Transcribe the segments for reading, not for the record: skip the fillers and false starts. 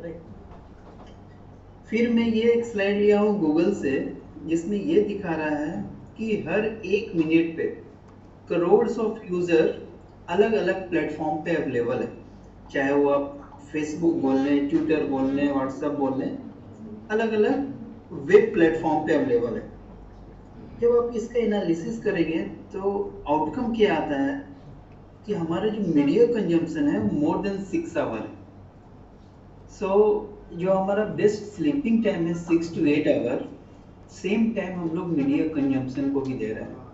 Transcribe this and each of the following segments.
Right. फिर मैं ये एक स्लाइड लिया हूँ गूगल से, जिसमें ये दिखा रहा है कि हर 1 मिनट पे करोड्स ऑफ यूजर अलग अलग प्लेटफॉर्म पे अवेलेबल है। चाहे वो आप फेसबुक बोल लें, ट्विटर बोल लें, व्हाट्सएप बोल लें, अलग अलग वेब प्लेटफॉर्म पे अवेलेबल है। जब आप इसका एनालिसिस करेंगे तो आउटकम क्या आता है कि हमारा जो मीडिया कंजम्पशन है मोर देन 6 आवर है। सो जो हमारा बेस्ट स्लीपिंग टाइम है 6 to 8 आवर, सेम टाइम हम लोग मीडिया कंजम्पशन को भी दे रहे हैं।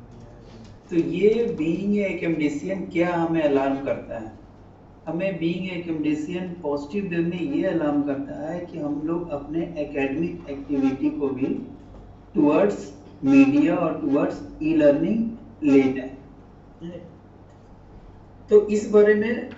तो ये बीइंग ए कैमडेसियन क्या हमें अलार्म करता है? हमें बीइंग ए कैमडेसियन पॉजिटिव वे में ये अलार्म करता है कि हम लोग अपने एकेडमिक एक्टिविटी को भी टुवर्ड्स मीडिया और टुवर्ड्स ई लर्निंग ले जाए। तो इस बारे में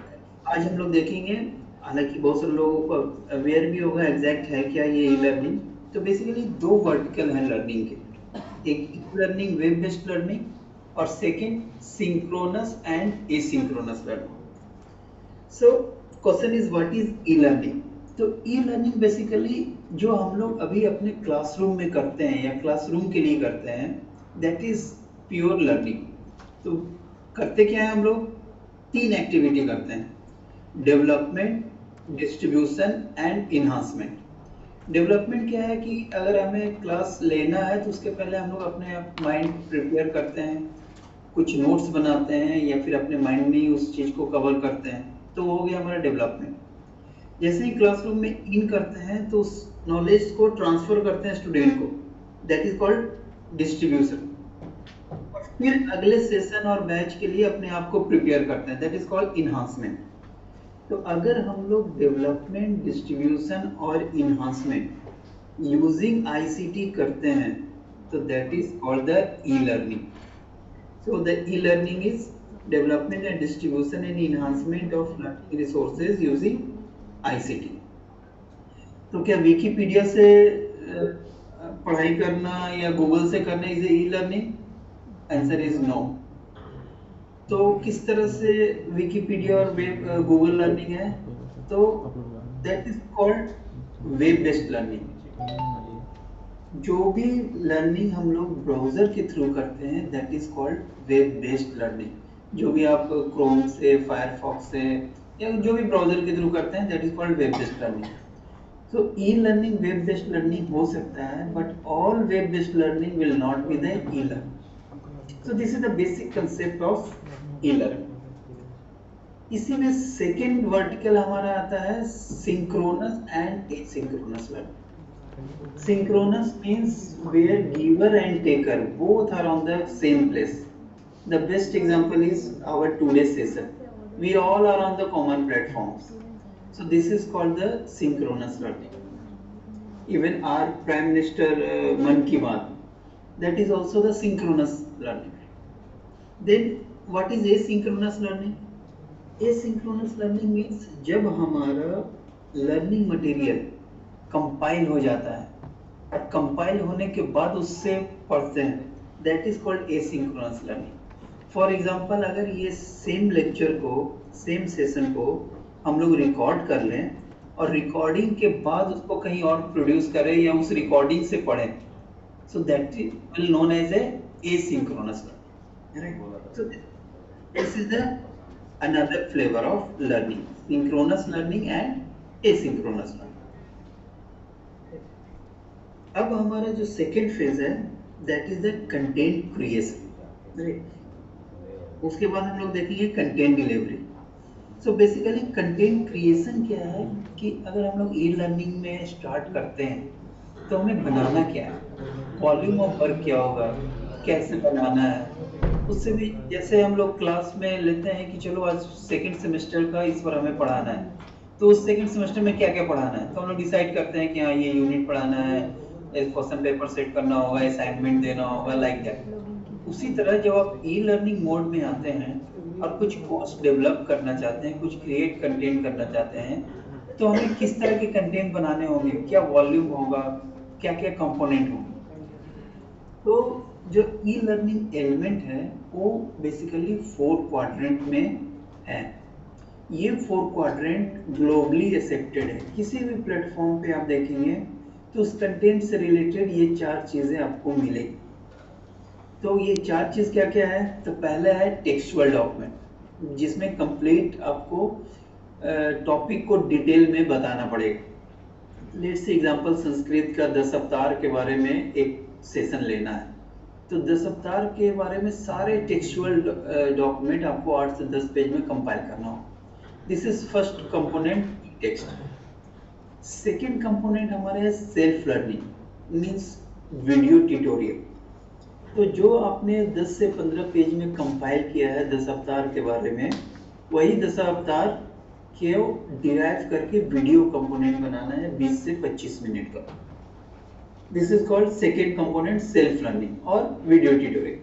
आज हम लोग देखेंगे। हालांकि बहुत सारे लोगों को अवेयर भी होगा एग्जैक्ट है क्या ये ई लर्निंग। तो बेसिकली 2 वर्टिकल हैं लर्निंग के, एक e learning web based learning और second synchronous and asynchronous learning. So question is what is e learning? तो ई लर्निंग बेसिकली जो हम लोग अभी अपने क्लासरूम में करते हैं या क्लासरूम के लिए करते हैं, दैट इज प्योर लर्निंग। तो करते क्या है हम लोग? 3 एक्टिविटी करते हैं: development, distribution and enhancement. Development क्या है कि अगर हमें क्लास लेना है तो उसके पहले हम लोग अपने माइंड प्रिपेयर करते हैं, कुछ नोट्स बनाते हैं या फिर अपने माइंड में ही उस चीज़ को कवर करते हैं, तो हो गया हमारा डेवलपमेंट। जैसे ही क्लासरूम में इन करते हैं तो उस नॉलेज को ट्रांसफर करते हैं स्टूडेंट को, दैट इज कॉल्ड डिस्ट्रीब्यूशन। और फिर अगले सेशन और बैच के लिए अपने आप को प्रिपेयर करते हैं, दैट इज कॉल्ड इन्हांसमेंट। तो अगर हम लोग डेवलपमेंट, डिस्ट्रीब्यूशन और इन्हांसमेंट यूजिंग आईसीटी करते हैं तो that is called the e learning. So the e learning is development and distribution and enhancement of learning resources using ICT. तो क्या विकिपीडिया से पढ़ाई करना या गूगल से करना is e learning? Answer is no. तो किस तरह से विकिपीडिया और वेब गूगल लर्निंग है? तो that is called web based learning. जो भी लर्निंग हम लोग ब्राउजर के थ्रू करते हैं that is called web based learning. जो भी आप क्रोम से, फायरफॉक्स से या जो भी ब्राउजर के थ्रू करते हैं that is called web based learning. तो e learning web based learning हो सकता है, but all web based learning will not be the e learning. So this is the basic concept of e-learning। इसी में second vertical हमारा आता है synchronous and asynchronous learning. Synchronous means where giver and taker both are on the same place. The best example is our today's session. We all are on the common platforms. So this is called the synchronous learning. Even our Prime Minister Man Ki Baat, that is also the synchronous learning. Then what is asynchronous learning? Asynchronous learning means जब हमारा learning material compile हो जाता है और compile होने के बाद उससे पढ़ते हैं, that is called asynchronous learning. For example अगर ये सेम लेक्चर को, सेम सेशन को हम लोग रिकॉर्ड कर लें और रिकॉर्डिंग के बाद उसको कहीं और प्रोड्यूस करें या उस रिकॉर्डिंग से पढ़ें, so that will known as a asynchronous learning. Right. So this is the another flavor of learning: synchronous learning and asynchronous learning। अब हमारा जो सेकेंड फेज है that is the content creation. Right. उसके बाद हम लोग देखेंगे content delivery. So basically content creation क्या है कि अगर हम लोग ई लर्निंग में स्टार्ट करते हैं तो हमें बनाना क्या है, वॉल्यूम ऑफ वर्क क्या होगा, कैसे बनाना है। उससे भी जैसे हम लोग क्लास में लेते हैं कि चलो आज सेकंड सेमेस्टर का इस पर हमें पढ़ाना है, तो उस सेकंड सेमेस्टर में क्या क्या पढ़ाना है तो हम लोग डिसाइड करते हैं कि हाँ ये यूनिट पढ़ाना है, क्वेश्चन पेपर सेट करना होगा, असाइनमेंट देना होगा, लाइक दैट। उसी तरह जब आप ई लर्निंग मोड में आते हैं और कुछ कोर्स डेवलप करना चाहते हैं, कुछ क्रिएट कंटेंट करना चाहते हैं, तो हमें किस तरह के कंटेंट बनाने होंगे, क्या वॉल्यूम होगा, क्या क्या कंपोनेंट होंगे। तो जो ई लर्निंग एलिमेंट है वो बेसिकली 4 क्वाड्रेंट में है। ये 4 क्वाड्रेंट ग्लोबली एक्सेप्टेड है। किसी भी प्लेटफॉर्म पे आप देखेंगे तो उस कंटेंट से रिलेटेड ये 4 चीजें आपको मिलेगी। तो ये 4 चीज क्या क्या है? तो पहला है टेक्सचुअल डॉक्यूमेंट, जिसमें कंप्लीट आपको टॉपिक को डिटेल में बताना पड़ेगा। लेट्स से एग्जांपल, संस्कृत का 10 अवतार के बारे में एक सेशन लेना है, तो 10 अवतार के बारे में सारे टेक्सचुअल डॉक्यूमेंट आपको 8 से 10 पेज में कंपाइल करना हो। This is first component, text. Second component हमारे है self learning, means video tutorial. तो जो आपने 10 से 15 पेज में कंपाइल किया है 10 अवतार के बारे में, वही 10 अवतार के डिराइव करके वीडियो कंपोनेंट बनाना है 20 से 25 मिनट का। This is called second component, self learning और वीडियो ट्यूटोरियल।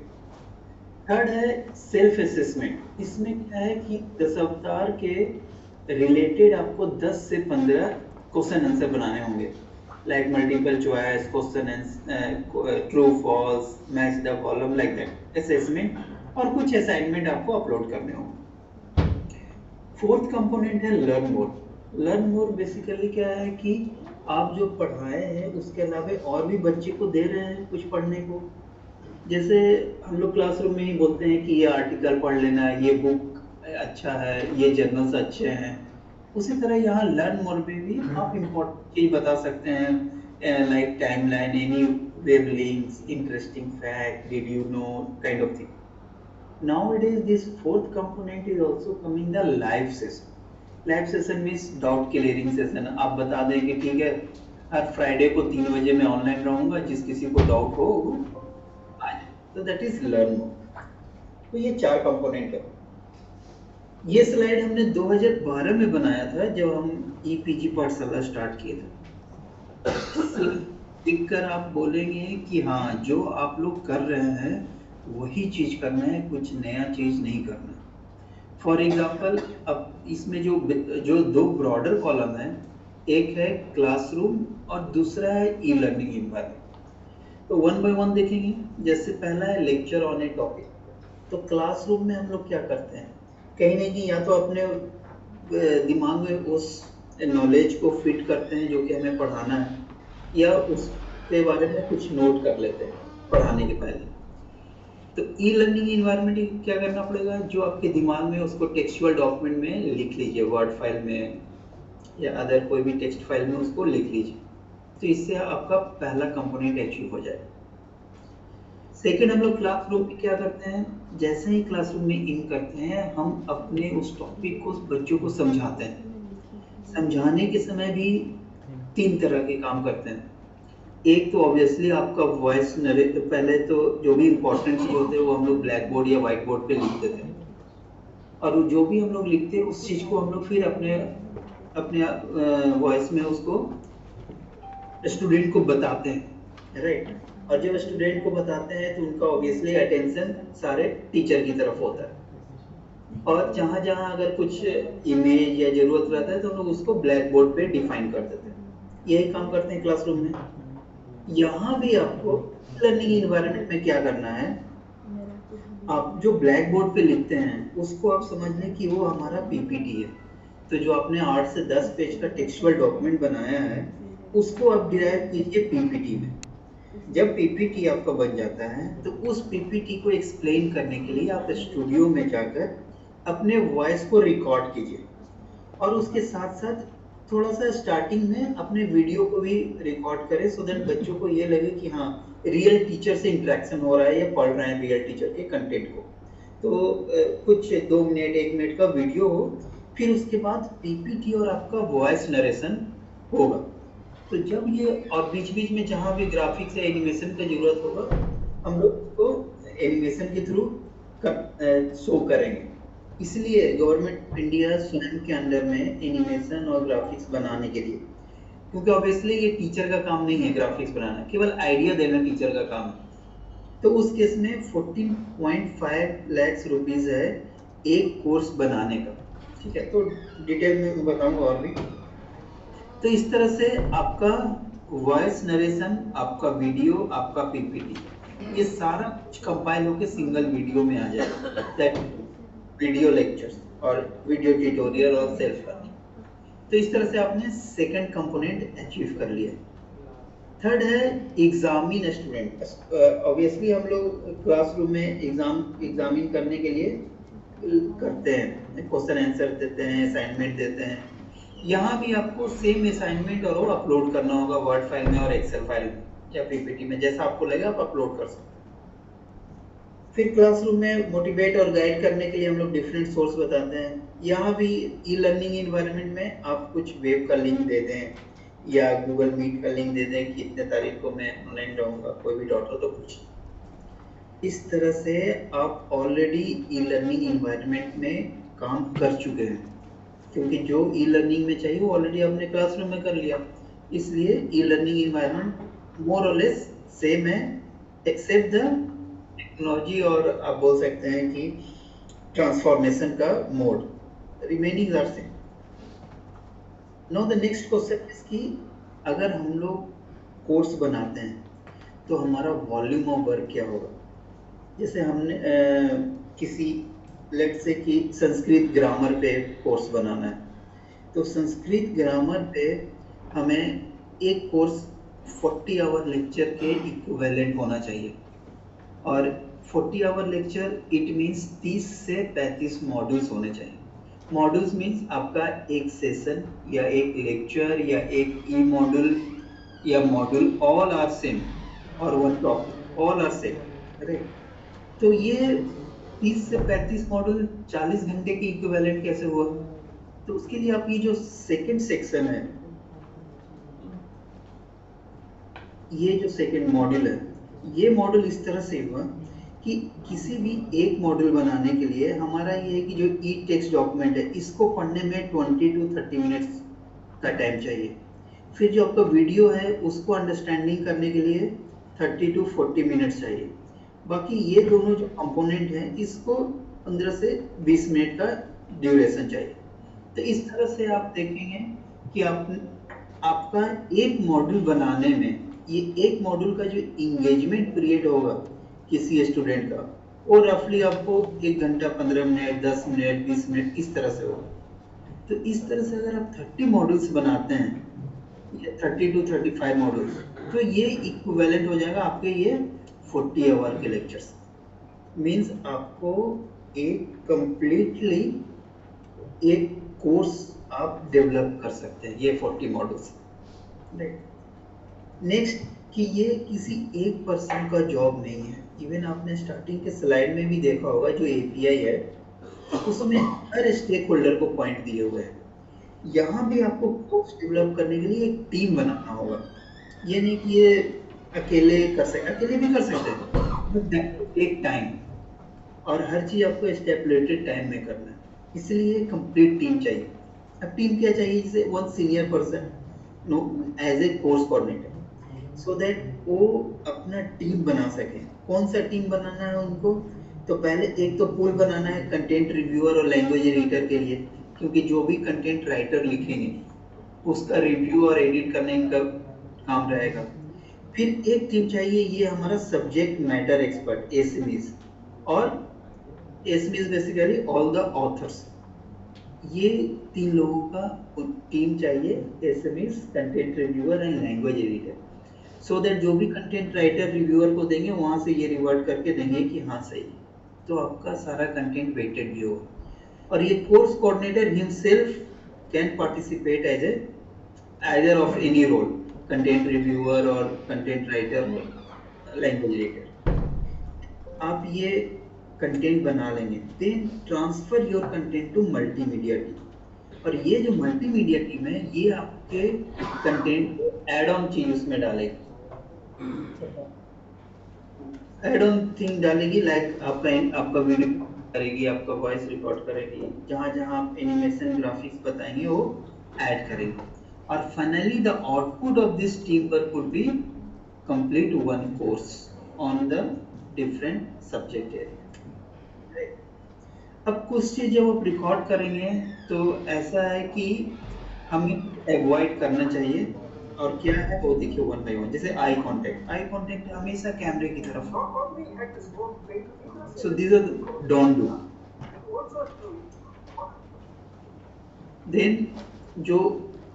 थर्ड है सेल्फ असेसमेंट। इसमें क्या है कि 10 अवतार के रिलेटेड आपको 10 से 15 क्वेश्चन आंसर बनाने होंगे, like multiple choice, question true false, match the column, like that assessment, और कुछ असाइनमेंट आपको अपलोड करने होंगे। फोर्थ कंपोनेंट है learn more. Learn more basically क्या है कि आप जो पढ़ाए हैं उसके अलावा और भी बच्चे को दे रहे हैं कुछ पढ़ने को। जैसे हम लोग क्लासरूम में ही बोलते हैं कि ये आर्टिकल पढ़ लेना, ये बुक अच्छा है, ये जर्नल्स अच्छे हैं, उसी तरह यहाँ लर्न मोर में भी आप इम्पोर्टेंट चीज बता सकते हैं, like timeline, any web links, interesting fact, did you know, kind of thing. Nowadays, this fourth component is also coming the live session. Live session means doubt clearing session. आप बता दें कि ठीक है, हर फ्राइडे को 3 बजे मैं ऑनलाइन रहूंगा, जिस किसी को डाउट हो आ जाए। तो दैट इज लर्न मोर। तो ये 4 कंपोनेंट है। ये स्लाइड हमने 2012 में बनाया था, जब हम ईपीजी पाठशाला स्टार्ट किए थे। देखकर आप बोलेंगे कि हाँ, जो आप लोग कर रहे हैं वही चीज करना है, कुछ नया चीज नहीं करना। फॉर एग्जाम्पल, अब इसमें जो 2 ब्रॉडर कॉलम है, एक है क्लासरूम और दूसरा है ई लर्निंग एनवायरनमेंट। तो वन बाय वन देखेंगे। जैसे पहला है लेक्चर ऑन ए टॉपिक। तो क्लासरूम में हम लोग क्या करते हैं, कहीं ना कहीं या तो अपने दिमाग में उस नॉलेज को फिट करते हैं जो कि हमें पढ़ाना है, या उसके बारे में कुछ नोट कर लेते हैं पढ़ाने के पहले। तो ई लर्निंग इन्वायरमेंट क्या करना पड़ेगा, जो आपके दिमाग में उसको टेक्सचुअल डॉक्यूमेंट में लिख लीजिए, वर्ड फाइल में या अदर कोई भी टेक्स्ट फाइल में उसको लिख लीजिए। तो इससे आपका पहला कंपोनेंट अचीव हो जाएगा। सेकेंड, हम लोग क्लासरूम में क्या करते हैं, जैसे ही क्लासरूम में इन करते हैं, हम अपने उस टॉपिक को बच्चों को समझाते हैं। समझाने के समय भी 3 तरह के काम करते हैं। एक तो ऑब्वियसली आपका वॉइस नरेट, पहले तो जो भी इंपॉर्टेंट चीज होते हैं वो हम लोग ब्लैक बोर्ड या व्हाइट बोर्ड पे लिखते थे, और जो भी हम लोग लिखते हैं उस चीज को हम लोग फिर अपने वॉइस में उसको स्टूडेंट को बताते हैं, राइट। और जब स्टूडेंट को बताते हैं तो उनका ऑब्वियसली अटेंशन सारे टीचर की तरफ होता है, और जहां जहां अगर कुछ इमेज या जरूरत रहता है तो हम लोग उसको ब्लैक बोर्ड पे डिफाइन कर देते हैं। यही काम करते हैं क्लासरूम में। यहाँ भी आपको लर्निंग इन्वायरमेंट में क्या करना है, आप जो ब्लैक बोर्ड पे लिखते हैं उसको आप समझ लें कि वो हमारा पीपीटी है। तो जो आपने 8 से 10 पेज का टेक्सचुअल डॉक्यूमेंट बनाया है, उसको आप डिराइव कीजिए पीपीटी में। जब पीपीटी आपका बन जाता है तो उस पीपीटी को एक्सप्लेन करने के लिए आप स्टूडियो में जाकर अपने वॉइस को रिकॉर्ड कीजिए, और उसके साथ साथ थोड़ा सा स्टार्टिंग में अपने वीडियो को भी रिकॉर्ड करें, सो दैट बच्चों को ये लगे कि हाँ, रियल टीचर से इंटरेक्शन हो रहा है या पढ़ रहे हैं रियल टीचर के कंटेंट को। तो कुछ 2 मिनट 1 मिनट का वीडियो हो, फिर उसके बाद पीपीटी और आपका वॉइस नरेशन होगा। तो जब ये, और बीच बीच में जहाँ भी ग्राफिक्स या एनिमेशन की जरूरत होगा, हम लोग उसको एनिमेशन के थ्रू शो करेंगे। इसलिए गवर्नमेंट इंडिया स्वयं के अंडर में एनिमेशन और ग्राफिक्स बनाने के लिए, क्योंकि ऑब्वियसली ये टीचर का काम नहीं है ग्राफिक्स बनाना, केवल आइडिया देना टीचर का काम है। तो उस केस में 14.5 लाख रुपीस है एक कोर्स बनाने का, ठीक है। तो डिटेल में मैं बताऊंगा और भी। तो इस तरह से आपका वॉइस नरेशन, आपका वीडियो, आपका पीपीटी, ये सारा कुछ कंपाइल होकर सिंगल वीडियो में आ जाएगा, दैट वीडियो लेक्चर्स। और वीडियो ट्यूटोरियल और सेल्फ लर्निंग। तो इस तरह से आपने सेकंड कंपोनेंट अचीव कर लिया। थर्ड है एग्जामिन स्टूडेंट। ऑब्वियसली हम लोग क्लासरूम में एग्जामिन करने के लिए करते हैं, क्वेश्चन आंसर देते हैं, असाइनमेंट देते हैं। यहाँ भी आपको सेम असाइनमेंट और वो अपलोड करना होगा वर्ड फाइल में और एक्सेल फाइल में या पीपीटी में, जैसा आपको लगे आप अपलोड कर सकते हैं। फिर क्लासरूम में मोटिवेट और गाइड करने के लिए हम लोग डिफरेंट सोर्स बताते हैं। यहाँ भी ई लर्निंग इन्वायरमेंट में आप कुछ वेब का लिंक दे दें या गूगल मीट का लिंक दे दें कि इतने तारीख को मैं ऑनलाइन रहूँगा, कोई भी डाउट हो तो पूछ। इस तरह से आप ऑलरेडी ई लर्निंग इन्वायरमेंट में काम कर चुके हैं, क्योंकि जो ई लर्निंग में चाहिए वो ऑलरेडी आपने क्लासरूम में कर लिया। इसलिए ई लर्निंग इन्वायरमेंट मोर और लेस सेम है, एक्सेप्ट द टेक्नोलॉजी और आप बोल सकते हैं कि ट्रांसफॉर्मेशन का mode remaining are same. Now the next question is कि अगर हम लोग कोर्स बनाते हैं तो हमारा वॉल्यूम ऑफ वर्क क्या होगा। जैसे हमने किसी लेट्स से कि संस्कृत ग्रामर पे कोर्स बनाना है, तो संस्कृत ग्रामर पे हमें एक कोर्स 40 आवर लेक्चर के इक्विवेलेंट होना चाहिए। और 40 आवर लेक्चर इट मीन्स 30 से 35 मॉड्यूल्स होने चाहिए। मॉड्यूल्स मीन्स आपका एक सेशन या एक लेक्चर या एक ई मॉड्यूल या मॉड्यूल ऑल आर सेम और one topic all are same, correct. तो ये 30 से 35 मॉड्यूल 40 घंटे की इक्विवेलेंट कैसे हुआ। तो उसके लिए आप ये जो सेकंड सेक्शन है, ये जो सेकंड मॉड्यूल है, ये मॉड्यूल इस तरह से हुआ कि किसी भी एक मॉड्यूल बनाने के लिए हमारा ये है कि जो ई टेक्स्ट डॉक्यूमेंट है इसको पढ़ने में 20 to 30 मिनट्स का टाइम चाहिए। फिर जो आपका वीडियो है उसको अंडरस्टैंडिंग करने के लिए 30 to 40 मिनट्स चाहिए। बाकी ये दोनों जो कंपोनेंट हैं इसको 15 से 20 मिनट का ड्यूरेशन चाहिए। तो इस तरह से आप देखेंगे कि आपका एक मॉड्यूल बनाने में ये एक मॉड्यूल का जो इंगेजमेंट पीरियड होगा किसी स्टूडेंट का, वो रफली आपको 1 घंटा 15 मिनट 10 मिनट 20 मिनट इस तरह से होगा। तो इस तरह से अगर आप 30 मॉड्यूल्स बनाते हैं, ये 30 to 35 मॉड्यूल्स, तो ये इक्विवेलेंट हो जाएगा आपके ये 40 आवर के लेक्चर्स। मीन्स आपको एक कंप्लीटली एक कोर्स आप डेवलप कर सकते हैं ये 40 मॉड्यूल्स। नेक्स्ट कि ये किसी एक पर्सन का जॉब नहीं है। इवन आपने स्टार्टिंग के स्लाइड में भी देखा होगा जो एपीआई है उसमें हर स्टेक होल्डर को पॉइंट दिए हुए हैं। यहाँ भी आपको कोर्स डेवलप करने के लिए एक टीम बनाना होगा। ये नहीं कि ये अकेले कर सकते, अकेले भी कर सकते हैं बट एक टाइम, और हर चीज़ आपको स्टेपुलेटेड टाइम में करना है। इसलिए कंप्लीट टीम चाहिए। अब टीम क्या चाहिए, जैसे one senior person know as a course coordinator, so that वो अपना टीम बना सके। कौन सा टीम बनाना है उनको, तो पहले एक तो पूल बनाना है कंटेंट रिव्यूअर और लैंग्वेज एडिटर के लिए, क्योंकि जो भी कंटेंट राइटर लिखेंगे उसका रिव्यू और एडिट करने का काम रहेगा। फिर एक टीम चाहिए, ये हमारा सब्जेक्ट मैटर एक्सपर्ट एसएमईज, और SMEs basically all the author's. ये 3 लोगों का टीम चाहिए, SMEs, content reviewer and language editor, so that जो भी कंटेंट राइटर रिव्यूअर को देंगे वहां से ये रिवर्ट करके देंगे कि हाँ सही, तो आपका सारा कंटेंट वेटेड भी होगा। और ये course coordinator himself can participate as a either of any role, content reviewer और कंटेंट राइटर और लैंग्वेज एडिटर। आप ये कंटेंट बना लेंगे, then transfer your content to multimedia team. और ये जो मल्टीमीडिया टीम है ये आपके कंटेंट को एड ऑन चीज उसमें डालेगी, एड ऑन थिंग डालेगी, लाइक आपका वीडियो करेगी, आपका वॉइस रिकॉर्ड करेगी, जहाँ जहाँ आप एनिमेशन ग्राफिक्स बताएंगे वो ऐड करेंगे। और finally the output of this team work would be complete one course on the different subject area. अब कुछ चीज जब आप रिकॉर्ड करेंगे तो ऐसा है कि हमें अवॉइड करना चाहिए, और क्या है वो देखिए वन बाय वन। जैसे आई कांटेक्ट हमेशा कैमरे की तरफ, so this are don't do. Then जो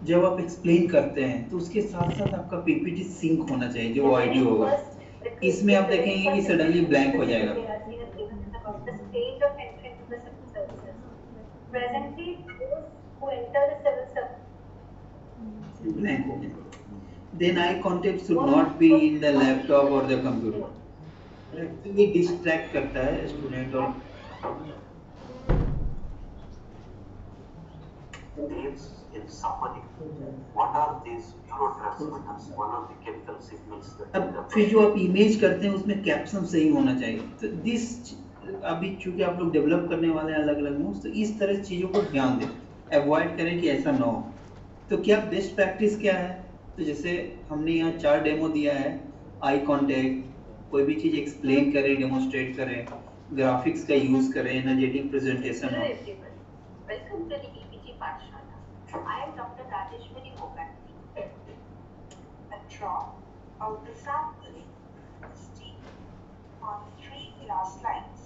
जब आप एक्सप्लेन करते हैं तो उसके साथ साथ आपका पीपीटी सिंक होना चाहिए, जो ऑडियो होगा। इसमें आप देखेंगे कि सडनली ब्लैंक हो जाएगा। ब्लैंक हो गया। Then eye contact should not be in the laptop और द कंप्यूटर। ये डिस्ट्रैक्ट करता है स्टूडेंट और Names in summary. What are these neurotransmitters? One of the chemical signals that अब फिर जो आप इमेज करते हैं उसमें कैप्शन सही होना चाहिए। तो दिस अभी चूंकि आप लोग डेवलप करने वाले हैं अलग अलग मूव्स, तो इस तरह चीज़ों को ध्यान दें, अवॉइड करें कि ऐसा ना हो। तो क्या बेस्ट प्रैक्टिस क्या है? तो जैसे हमने यहाँ 4 डेमो दिया है। आई कॉन्टेक्ट, कोई भी चीज़ एक्सप्लेन करें, डेमोस्ट्रेट करें, ग्राफिक्स का यूज़ करें, एनर्जेटिक प्रेजेंटेशन हो। Welcome to the EPG Pathshala. I am Dr. Rajeshwari Moganti. A drop of the sample is taken on 3 glass slides.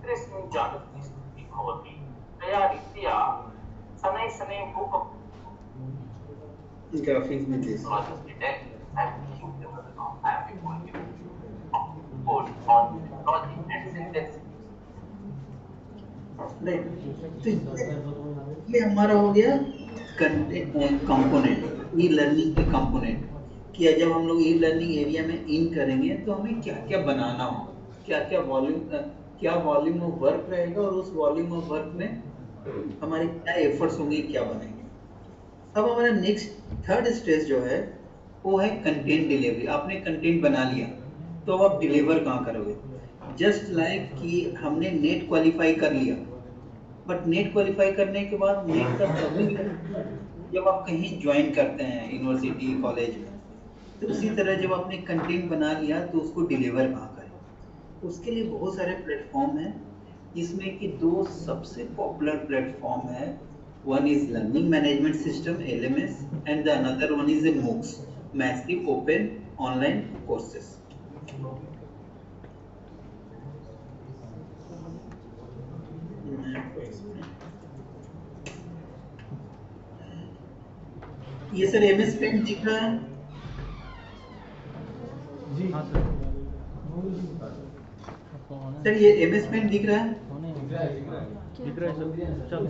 Krishna Janati Bhagavati. Tayariya Sanay Sanay Book of graphics में this ये हमारा हो गया component, e learning के component. कि जब हम लोग ई लर्निंग एरिया में इन करेंगे तो हमें क्या क्या बनाना होगा, क्या वॉल्यूम ऑफ वर्क रहेगा, और उस वॉल्यूम ऑफ वर्क में हमारे क्या एफर्ट्स होंगे, क्या बनेंगे। अब हमारा नेक्स्ट थर्ड स्टेज जो है वो है कंटेंट डिलीवरी। आपने कंटेंट बना लिया तो अब आप डिलीवर कहाँ करोगे? जस्ट लाइक कि हमने नेट क्वालिफाई कर लिया, बट नेट क्वालिफाई करने के बाद नेट का तभी जब आप कहीं ज्वाइन करते हैं यूनिवर्सिटी कॉलेज में, तो उसी तरह जब आपने कंटेंट बना लिया तो उसको डिलीवर कहाँ करें? उसके लिए बहुत सारे प्लेटफॉर्म हैं, जिसमें कि 2 सबसे पॉपुलर प्लेटफॉर्म है। One is Learning Management System (LMS) and the another one is a MOOCs, Massive Open Online Courses. ये सर MS Paint दिख रहा है? जी हाँ सर। सर ये MS Paint दिख रहा है? दिख रहा है सर। चल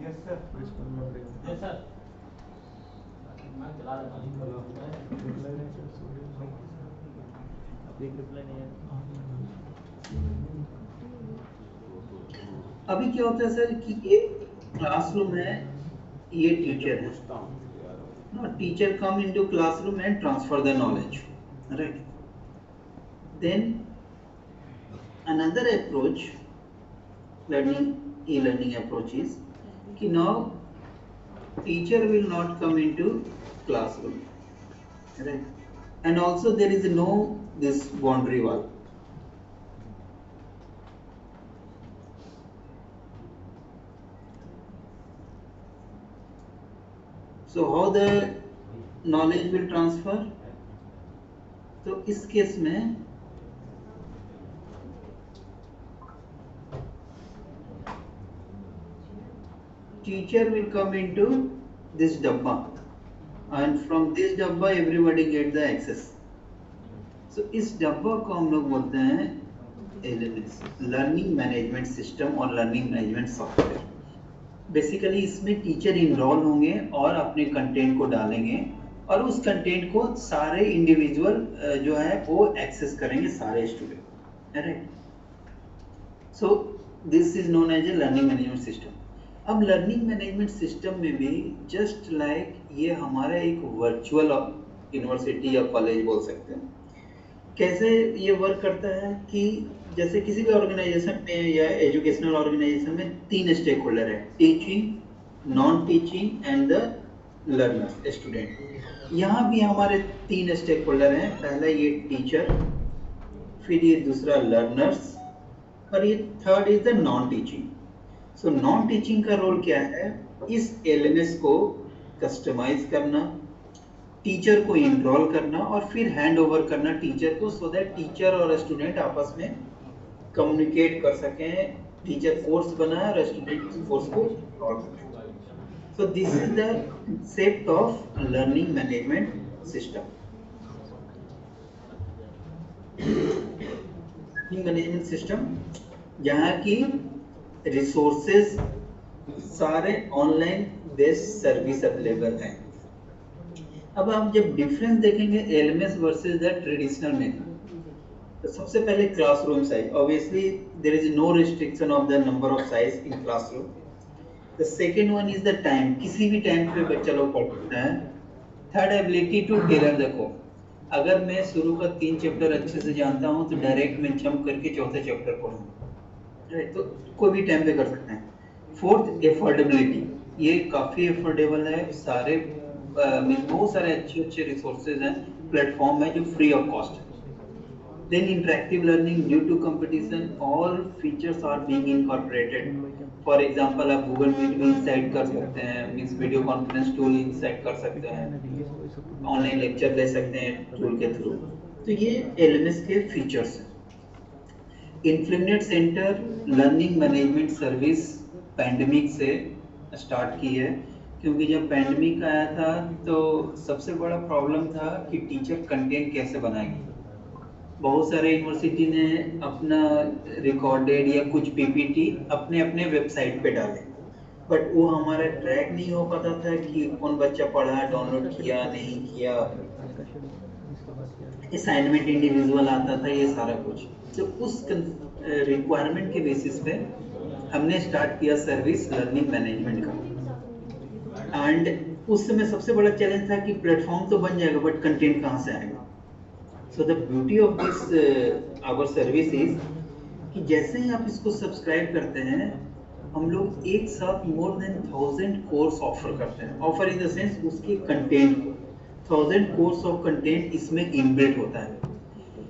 yes sir. Yes sir. Reply नहीं है। अभी क्या होता है सर कि ये क्लासरूम है, ये टीचर है। Now teacher come into classroom and transfer the knowledge, right? Then another approach, e-learning approach is कि now teacher will not come into classroom, right? And also there is no this boundary wall. So how the knowledge will transfer? तो इस case में teacher will come into this dabba, and from this dabba everybody get the access. So इस डब्बा को हम लोग बोलते हैं LMS, लर्निंग मैनेजमेंट सिस्टम और लर्निंग मैनेजमेंट सॉफ्टवेयर। बेसिकली इसमें टीचर इनरोल होंगे और अपने कंटेंट को डालेंगे, और उस कंटेंट को सारे इंडिविजुअल जो है वो एक्सेस करेंगे, सारे student, right? So this is known as a learning management system. अब लर्निंग मैनेजमेंट सिस्टम में भी जस्ट लाइक ये हमारा एक वर्चुअल यूनिवर्सिटी या कॉलेज बोल सकते हैं। कैसे ये वर्क करता है कि जैसे किसी भी ऑर्गेनाइजेशन में या एजुकेशनल ऑर्गेनाइजेशन में 3 स्टेक होल्डर है, teaching, non teaching and the learner, student. यहाँ भी हमारे 3 स्टेक होल्डर हैं। पहला ये टीचर, फिर ये दूसरा लर्नर्स, और ये third is the non teaching. So non teaching का रोल क्या है? इस एलएमएस को कस्टमाइज करना, टीचर को इनरोल करना और फिर हैंड ओवर करना टीचर को, सो दैट टीचर और स्टूडेंट आपस में कम्युनिकेट कर सकें, टीचर कोर्स बनाए और स्टूडेंट कोर्स को इनरोल करें। सो this is the concept of learning management system. Learning management system जहाँ की रिसोर्सेज सारे ऑनलाइन बेस्ड सर्विस अवेलेबल हैं। अब आप जब डिफरेंस देखेंगे LMS versus the traditional method, तो सबसे पहले classroom size, obviously there is no restriction of the number of size in classroom. The second one is the time, किसी भी टाइम पे बच्चा लोग पढ़ सकते हैं। Third, ability to tailor the course, अगर मैं शुरू का 3 चैप्टर अच्छे से जानता हूँ तो डायरेक्ट मैं जंप करके चौथे चैप्टर पढ़ूंगा, राइट, तो कोई भी टाइम पे कर सकते हैं। फोर्थ, एफोर्डेबिलिटी, ये काफी एफोर्डेबल है, सारे बहुत सारे अच्छे रिसोर्सेज हैं, प्लेटफॉर्म है जो फ्री ऑफ कॉस्ट है। Then interactive learning, due to competition, all features are being incorporated. For example, आप Google Meet में इंसाइट कर सकते हैं, means video conference tool insight कर सकते हैं, ऑनलाइन लेक्चर ले सकते हैं टूल के थ्रू। तो ये एलएमएस के फीचर्स हैं। INFLIBNET centre learning management service pandemic से स्टार्ट की है, क्योंकि जब पैंडेमिक आया था तो सबसे बड़ा प्रॉब्लम था कि टीचर कंटेंट कैसे बनाएंगे। बहुत सारे यूनिवर्सिटी ने अपना रिकॉर्डेड या कुछ पीपीटी अपने अपने वेबसाइट पे डाले, बट वो हमारा ट्रैक नहीं हो पाता था कि कौन बच्चा पढ़ा, डाउनलोड किया नहीं किया, असाइनमेंट इंडिविजुअल आता था, ये सारा कुछ। तो उस रिक्वायरमेंट के बेसिस पे हमने स्टार्ट किया सर्विस लर्निंग मैनेजमेंट का। एंड उस समय सबसे बड़ा चैलेंज था कि प्लेटफॉर्म तो बन जाएगा बट कंटेंट कहाँ से आएगा। So the beauty of this our service is कि जैसे ही आप इसको सब्सक्राइब करते हैं, हम लोग एक साथ मोर देन 1000 कोर्स ऑफर करते हैं। ऑफर इन द सेंस उसके कंटेंट को 1000 कोर्स ऑफ कंटेंट इसमें इनबिल्ट होता है।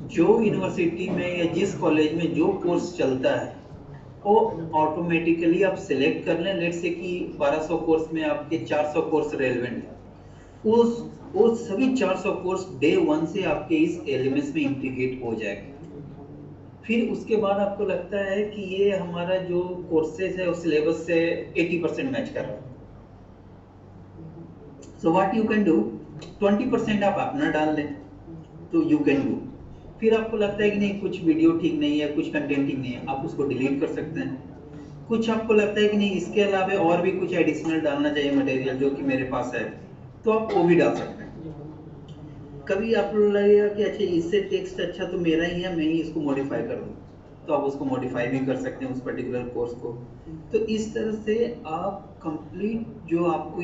जो यूनिवर्सिटी में या जिस कॉलेज में जो कोर्स चलता है वो ऑटोमेटिकली आप सिलेक्ट कर लें। लेट्स से कि 1200 कोर्स में आपके 400 कोर्स रेलेवेंट है, उस सभी 400 कोर्स डे 1 से आपके इस एलएमएस में इंटीग्रेट हो जाएगा। फिर उसके बाद आपको लगता है कि ये हमारा जो कोर्सेज है उस सिलेबस से 80% मैच कर रहा है, so what you can do, 20% आप अपना डाल दें तो यू कैन डू। फिर आपको लगता है कि नहीं कुछ वीडियो ठीक नहीं है, कुछ कंटेंट ठीक नहीं है, आप उसको डिलीट कर सकते हैं। कुछ आपको लगता है कि नहीं इसके अलावा और भी कुछ एडिशनल डालना चाहिए मटेरियल जो कि मेरे पास है, तो आप वो भी डाल सकते हैं। कभी आपको लगेगा कि अच्छा इससे टेक्स्ट अच्छा तो मेरा ही है, मैं ही इसको मॉडिफाई कर दूं, तो आप उसको मॉडिफाई भी कर सकते हैं उस पर्टिकुलर कोर्स को। तो इस तरह से आप कंप्लीट जो आपको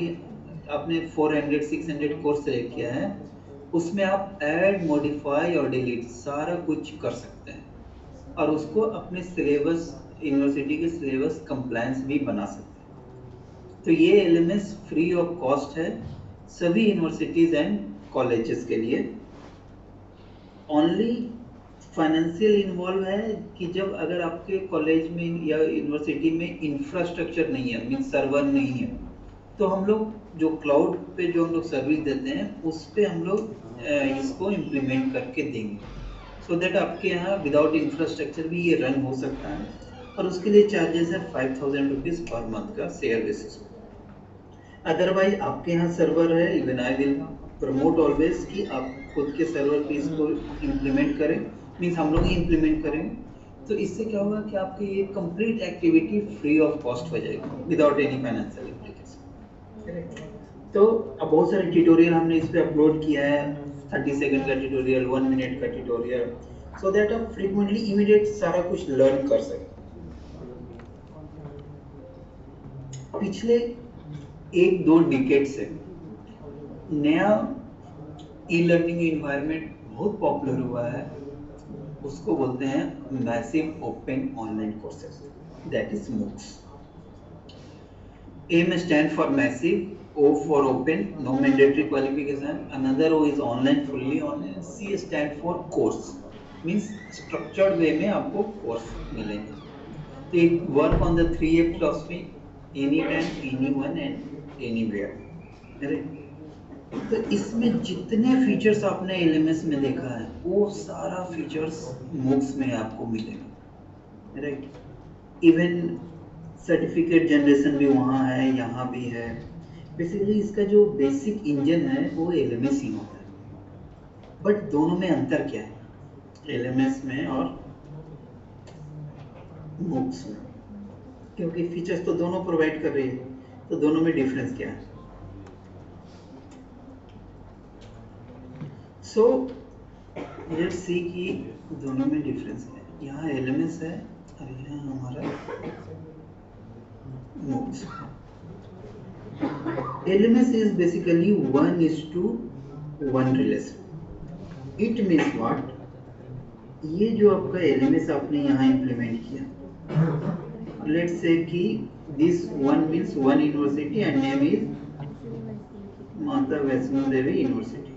आपने 400-600 कोर्स सेलेक्ट किया है उसमें आप ऐड, मॉडिफाई और डिलीट सारा कुछ कर सकते हैं और उसको अपने सिलेबस, यूनिवर्सिटी के सिलेबस कंप्लायंस भी बना सकते हैं। तो ये एलएमएस फ्री ऑफ कॉस्ट है सभी यूनिवर्सिटीज एंड कॉलेजेस के लिए। ओनली फाइनेंशियल इन्वॉल्व है कि जब अगर आपके कॉलेज में या यूनिवर्सिटी में इंफ्रास्ट्रक्चर नहीं है, मीन सर्वर नहीं है, तो हम लोग जो क्लाउड पे जो हम लोग सर्विस देते हैं उस पे हम लोग इसको इम्प्लीमेंट करके देंगे, सो दैट आपके यहाँ विदाउट इंफ्रास्ट्रक्चर भी ये रन हो सकता है। और उसके लिए चार्जेस है 5000 रुपीज़ पर मंथ का शेयर बेसिस पे। अदरवाइज आपके यहाँ सर्वर है, even I will promote always कि आप खुद के सर्वर पे इसको इम्प्लीमेंट करें, मीन्स हम लोग ही इम्प्लीमेंट करेंगे। तो इससे क्या होगा कि आपकी ये complete activity free of cost हो जाएगी विदाउट एनी फाइनेंशियल इम्प्लीकेशन। तो अब बहुत सारे ट्यूटोरियल हमने इस पे अपलोड किया है, 30 सेकंड का ट्यूटोरियल, 1 मिनट का ट्यूटोरियल, सो दैट आप फ्रीक्वेंटली इमीडिएट सारा कुछ लर्न कर सकें। पिछले 1-2 डिकेड से नया ई लर्निंग एनवायरनमेंट बहुत पॉपुलर हुआ है, उसको बोलते हैं massive open online courses, that is MOOCs। M stand for massive, O for open, no mandatory qualification, another O is online, fully online, C stand for course, means structured way में आपको course मिलेंगे। तो it work on the 3A philosophy, anytime, anyone and anywhere, right? तो इसमें जितने features आपने LMS में देखा है वो सारा फीचर्स मूक्स में आपको मिलेगा, राइट। इवन सर्टिफिकेट जनरेशन भी वहाँ है, यहाँ भी है। बेसिकली इसका जो बेसिक इंजन है वो एलएमएस ही होता है। बट दोनों में अंतर क्या है एलएमएस में और मूक्स में? क्योंकि फीचर्स तो दोनों प्रोवाइड कर रही है, तो दोनों में डिफरेंस क्या है? सो लेट्स सी कि दोनों में डिफरेंस है। यहाँ एलएमएस है और यहाँ हमारा MOOCs. LMS is basically 1:1 relation. It means what? ये जो आपका LMS आपने यहाँ इम्प्लीमेंट किया, let's say कि this one means one university and name is माता वैष्णो देवी यूनिवर्सिटी।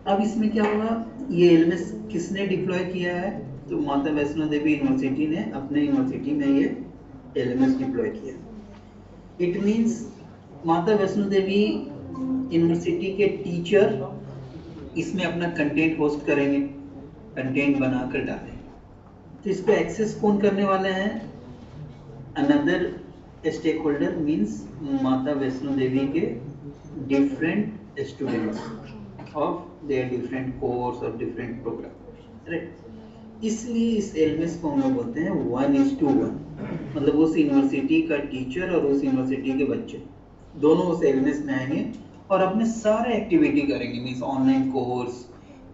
अब इसमें क्या होगा, ये LMS किसने डिप्लॉय किया है? तो माता वैष्णो देवी यूनिवर्सिटी ने अपने यूनिवर्सिटी में ये LMS डिप्लॉय किया। इट मींस माता वैष्णो देवी यूनिवर्सिटी के टीचर इसमें अपना कंटेंट होस्ट करेंगे, कंटेंट बनाकर डालेंगे। तो इसको एक्सेस कौन करने वाले हैं? अनदर स्टेक होल्डर मीन्स माता वैष्णो देवी के different students of their different course और डिफरेंट प्रोग्राम, राइट। इसलिए इस LMS को हम लोग बोलते हैं 1:1, मतलब उस यूनिवर्सिटी का टीचर और उस यूनिवर्सिटी के बच्चे दोनों उस LMS में आएंगे और अपने सारे एक्टिविटी करेंगे, means online course,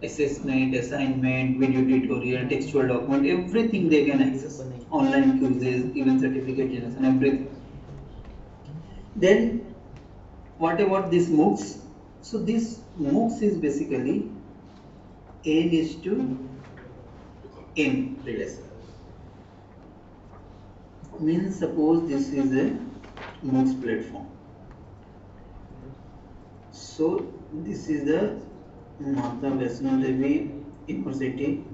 assessment, assignment, video tutorial, textual document, everything they can access, online quizzes, even certificate generation, everything. Then what about this MOOCs? So this MOOCs is basically N:N relation. Means suppose this is a MOOCs platform. So this is the Mata Vaishno Devi University.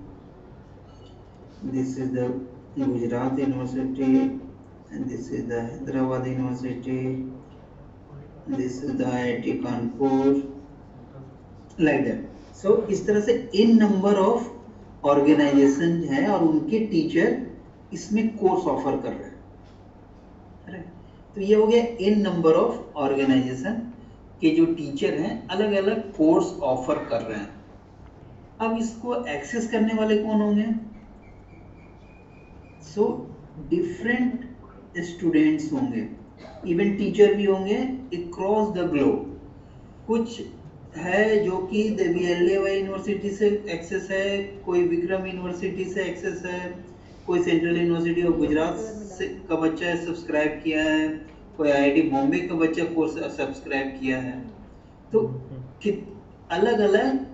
This is the Gujarat University, and this is the Hyderabad University. This is the IIT Kanpur, like that. So इस तरह से इन number of organisation है और उनके teacher इसमें course offer कर रहे हैं। तो ये हो गया इन नंबर ऑफ ऑर्गेनाइजेशन के जो टीचर हैं अलग अलग कोर्स ऑफर कर रहे हैं। अब इसको एक्सेस करने वाले कौन होंगे? सो डिफरेंट स्टूडेंट्स होंगे, इवन टीचर भी होंगे अक्रॉस द ग्लोब। कुछ है जो कि DVLAY यूनिवर्सिटी से एक्सेस है, कोई विक्रम यूनिवर्सिटी से एक्सेस है, कोई सेंट्रल यूनिवर्सिटी ऑफ गुजरात से का बच्चा सब्सक्राइब किया है, कोई IIT बॉम्बे का बच्चा कोर्स सब्सक्राइब किया है। तो अलग अलग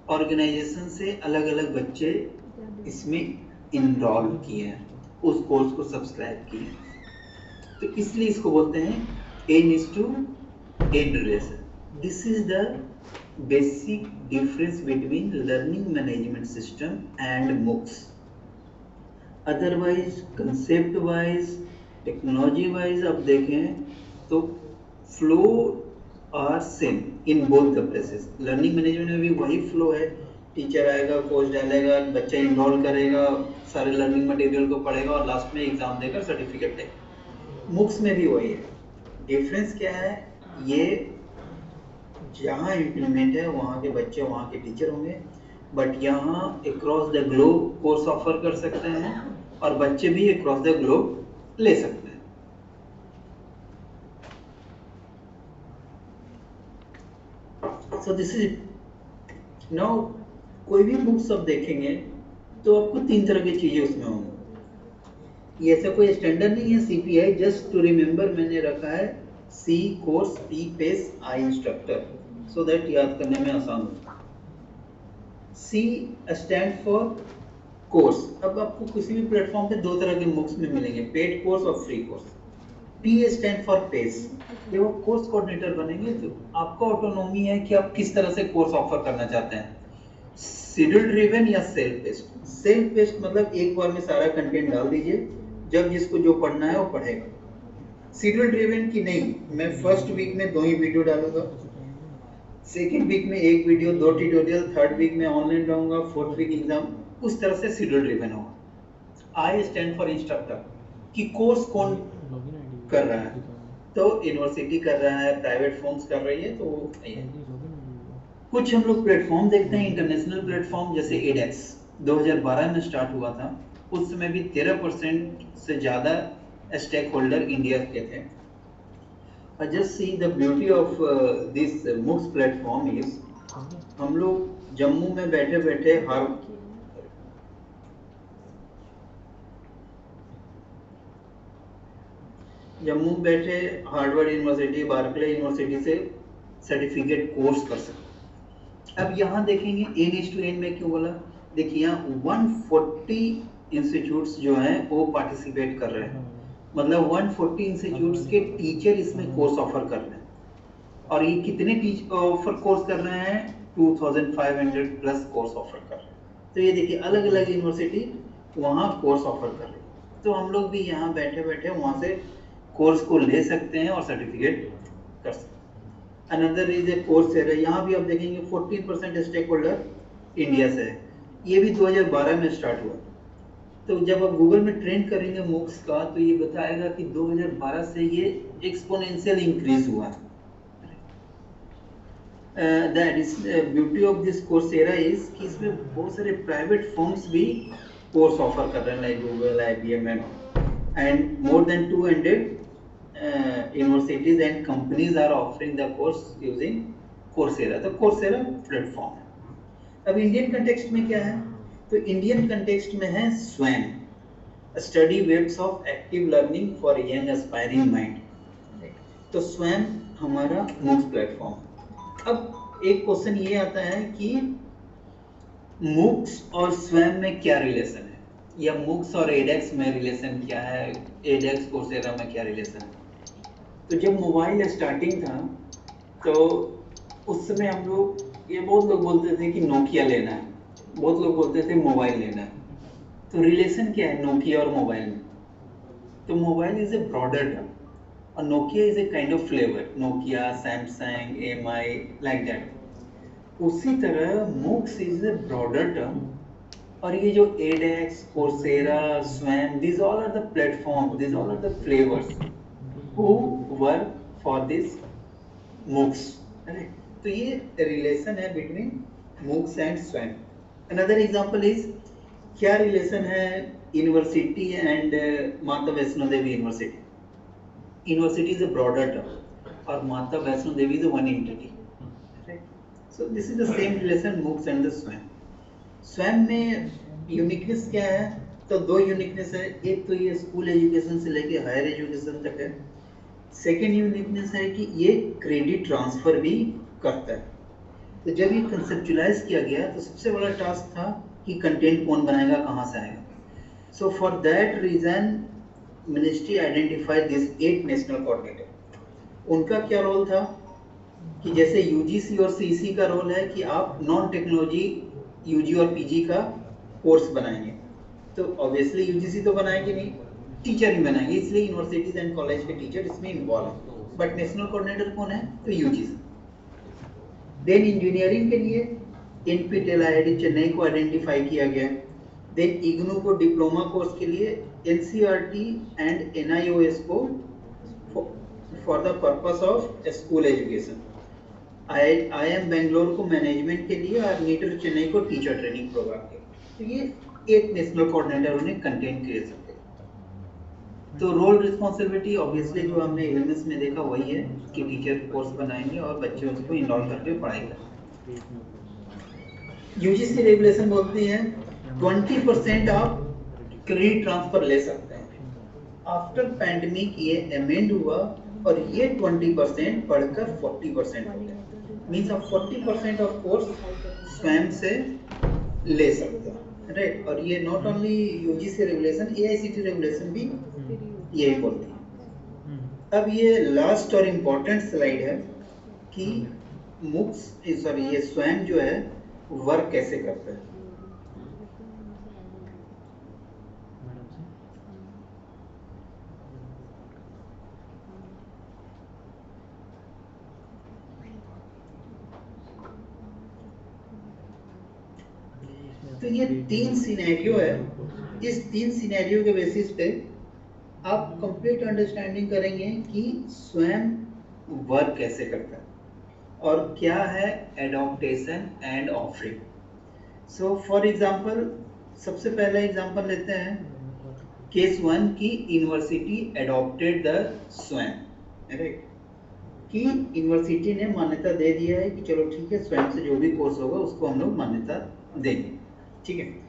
ऑर्गेनाइजेशन से अलग अलग बच्चे इसमें इनरोल किए हैं, उस कोर्स को सब्सक्राइब किए हैं। तो इसलिए इसको बोलते हैं N:N relation. This is the basic difference between learning management system and MOOCs. Otherwise, concept wise, technology wise आप देखें तो flow are same in both the places. Learning management में भी वही flow है, टीचर आएगा, कोर्स डालेगा, बच्चा इनरोल करेगा, सारे लर्निंग मटेरियल को पढ़ेगा और लास्ट में एग्जाम देकर सर्टिफिकेट देगा। MOOCs में भी वही है। डिफरेंस क्या है? ये जहाँ इम्प्लीमेंट है वहाँ के बच्चे वहाँ के टीचर होंगे, बट यहाँ across the globe course offer कर सकते हैं और बच्चे भी अक्रॉस द ग्लोब ले सकते हैं। सो दिस इज नाउ कोई भी बुक्स आप देखेंगे तो आपको 3 तरह की चीजें उसमें होंगी। ये ऐसा कोई स्टैंडर्ड नहीं है CPI, जस्ट टू रिमेम्बर मैंने रखा है C course, P pace, I instructor, so that याद करने में आसान हो। C stand for course. अब आपको किसी भी प्लेटफॉर्म पे 2 तरह के MOOCs में मिलेंगे, पेड कोर्स और free course. P stand for pace. जब आप कोर्स कोऑर्डिनेटर बनेंगे तो आपका ऑटोनॉमी है कि आप किस तरह से कोर्स ऑफर करना चाहते हैं, शेड्यूल ड्रिवन या सेल्फ पेस्ड। सेल्फ पेस्ड मतलब एक बार में सारा कंटेंट डाल दीजिए, जब जिसको जो पढ़ना है वो पढ़ेगा। शेड्यूल ड्रिवन की नहीं, मैं फर्स्ट वीक में 2 ही वीडियो डालूंगा, सेकेंड वीक में 1 वीडियो, 2 ट्यूटोरियल, थर्ड वीक में ऑनलाइन रहूंगा, फोर्थ वीक एग्जाम, उस तरह से शेड्यूल ड्रिवन होगा। आई स्टैंड फॉर इंस्ट्रक्टर कि कोर्स कौन कर रहा है, तो यूनिवर्सिटी कर रहा है, प्राइवेट फर्म्स कर रही है, तो वो नहीं है। कुछ हम लोग प्लेटफॉर्म देखते हैं, इंटरनेशनल प्लेटफॉर्म जैसे एडेक्स 2012 में स्टार्ट हुआ था, उस समय भी 13% से ज़्यादा स्टेक होल्डर इंडिया के थे। और just see the beauty of this MOOCs platform is, हम लोग जम्मू में बैठे बैठे हार्वर्ड यूनिवर्सिटी, बार्कले यूनिवर्सिटी से सर्टिफिकेट कोर्स कर सकते हैं। अब यहाँ देखेंगे N/N में क्यों बोला, देखिए यहाँ 140 इंस्टीट्यूट्स जो हैं वो पार्टिसिपेट कर रहे हैं, मतलब 140 इंस्टीट्यूट्स के टीचर इसमें कोर्स ऑफर कर रहे हैं। और ये कितने ऑफर कोर्स कर रहे हैं, 2500 प्लस कोर्स ऑफर कर रहे हैं। तो ये देखिए अलग अलग यूनिवर्सिटी वहाँ कोर्स ऑफर कर रही है, तो हम लोग भी यहाँ बैठे बैठे वहाँ से कोर्स को ले सकते हैं और सर्टिफिकेट कर सकते हैं। अनदर इज ए कोर्सेरा, यहाँ भी आप देखेंगे 14% स्टेक होल्डर इंडिया से है, ये भी 2012 में स्टार्ट हुआ। तो जब आप गूगल में ट्रेंड करेंगे MOOCs का, तो ये बताएगा कि 2012 से ये एक्सपोनेंशियल इंक्रीज हुआ है। Beauty of this Coursera is कि इसमें बहुत सारे प्राइवेट फर्म्स भी कोर्स ऑफर कर रहे हैं, like Google, IBM and more than 200 universities and companies are offering the course using Coursera, the Coursera platform। अब इंडियन कंटेक्स्ट में क्या है, तो इंडियन कंटेक्स्ट में है Swayam, study webs of active learning for young aspiring mind. तो स्वयं हमारा MOOCs platform. अब एक क्वेश्चन ये आता है कि MOOCs और स्वयं में क्या रिलेशन है, या MOOCs और एडेक्स में रिलेशन क्या है, एडेक्स कोर्सेरा में क्या रिलेशन है। तो जब मोबाइल स्टार्टिंग था, तो उस समय हम लोग, ये बहुत लोग बोलते थे कि नोकिया लेना है, बहुत लोग बोलते थे मोबाइल लेना है। तो रिलेशन क्या है नोकिया और मोबाइल में, तो mobile is a broader term और Nokia is a kind of flavour, Nokia, Samsung, MI, like that. उसी तरह MOOCs is a broader term, और ये जो edX, Coursera, Swayam, these all are the platforms, these all are the flavors who work for this MOOCs, right? तो ये relation है between MOOCs and Swayam. Another example is, क्या relation है university and Mata Vaishno Devi university. University is a broader term और Mata Vaishno Devi is one entity, right? So this is the same relation MOOCs and the Swayam. Swayam में uniqueness क्या है, तो 2 यूनिकनेस है, एक तो ये स्कूल एजुकेशन से लेके हायर एजुकेशन तक है। सेकेंड यूनिकनेस है कि ये क्रेडिट ट्रांसफर भी करता है। तो जब ये कंसेप्चुलाइज किया गया, तो सबसे बड़ा टास्क था कि कंटेंट कौन बनाएगा, कहाँ से आएगा। So for that reason ministry identified this 8 national coordinator. उनका क्या रोल था कि जैसे UGC और CC का रोल है कि आप नॉन टेक्नोलॉजी UG और PG का कोर्स बनाएंगे, तो ऑब्वियसली UGC तो बनाएंगे नहीं, टीचर ही बनाएंगे, इसलिए यूनिवर्सिटीज एंड कॉलेज के टीचर इसमें इन्वॉल्व हैं। बट नेशनल कोऑर्डिनेटर कौन है, तो UGC। देन इंजीनियरिंग के लिए NPTEL IIT चेन्नई को आइडेंटिफाई किया गया। देन IGNOU को डिप्लोमा कोर्स के लिए, NCERT एंड NIOS को for the purpose of school education, IIM Bangalore को मैनेजमेंट के लिए और NITR चेन्नई को टीचर ट्रेनिंग प्रोग्राम के लिए। तो ये 8 नेशनल कोऑर्डिनेटर उन्हें कंटेंट क्रिएशन के। तो रोल रिस्पॉन्सिबिलिटी ऑब्वियसली जो हमने LMS में देखा वही है कि टीचर कोर्स बनाएंगे और बच्चे उसको इनरोल करके पढ़ाई करेंगे। UGC रेगुलेशन बोलती है 20% आप क्रेडिट ट्रांसफर ले सकते हैं। आफ्टर पैंडेमिक ये अमेंड हुआ और ये 20% बढ़कर 40% हो गया। मीन्स आप 40% ऑफ कोर्स स्वयं से ले सकते हैं, राइट? और ये not only UGC regulation, AICTE regulation भी यही बोलती है। अब ये लास्ट और इम्पोर्टेंट स्लाइड है कि ये स्वयं जो है वर्क कैसे करता है। तो ये 3 सिनेरियो है। इस 3 सिनेरियो के बेसिस पे आप कंप्लीट अंडरस्टैंडिंग करेंगे कि स्वयं वर्क कैसे करता है और क्या है adaptation and offering. So for example, सबसे पहला एग्जांपल लेते हैं केस 1 की यूनिवर्सिटी एडॉप्टेड द स्वयं, राइट, कि यूनिवर्सिटी ने मान्यता दे दिया है कि चलो ठीक है, स्वयं से जो भी कोर्स होगा उसको हम लोग मान्यता देंगे, ठीक है।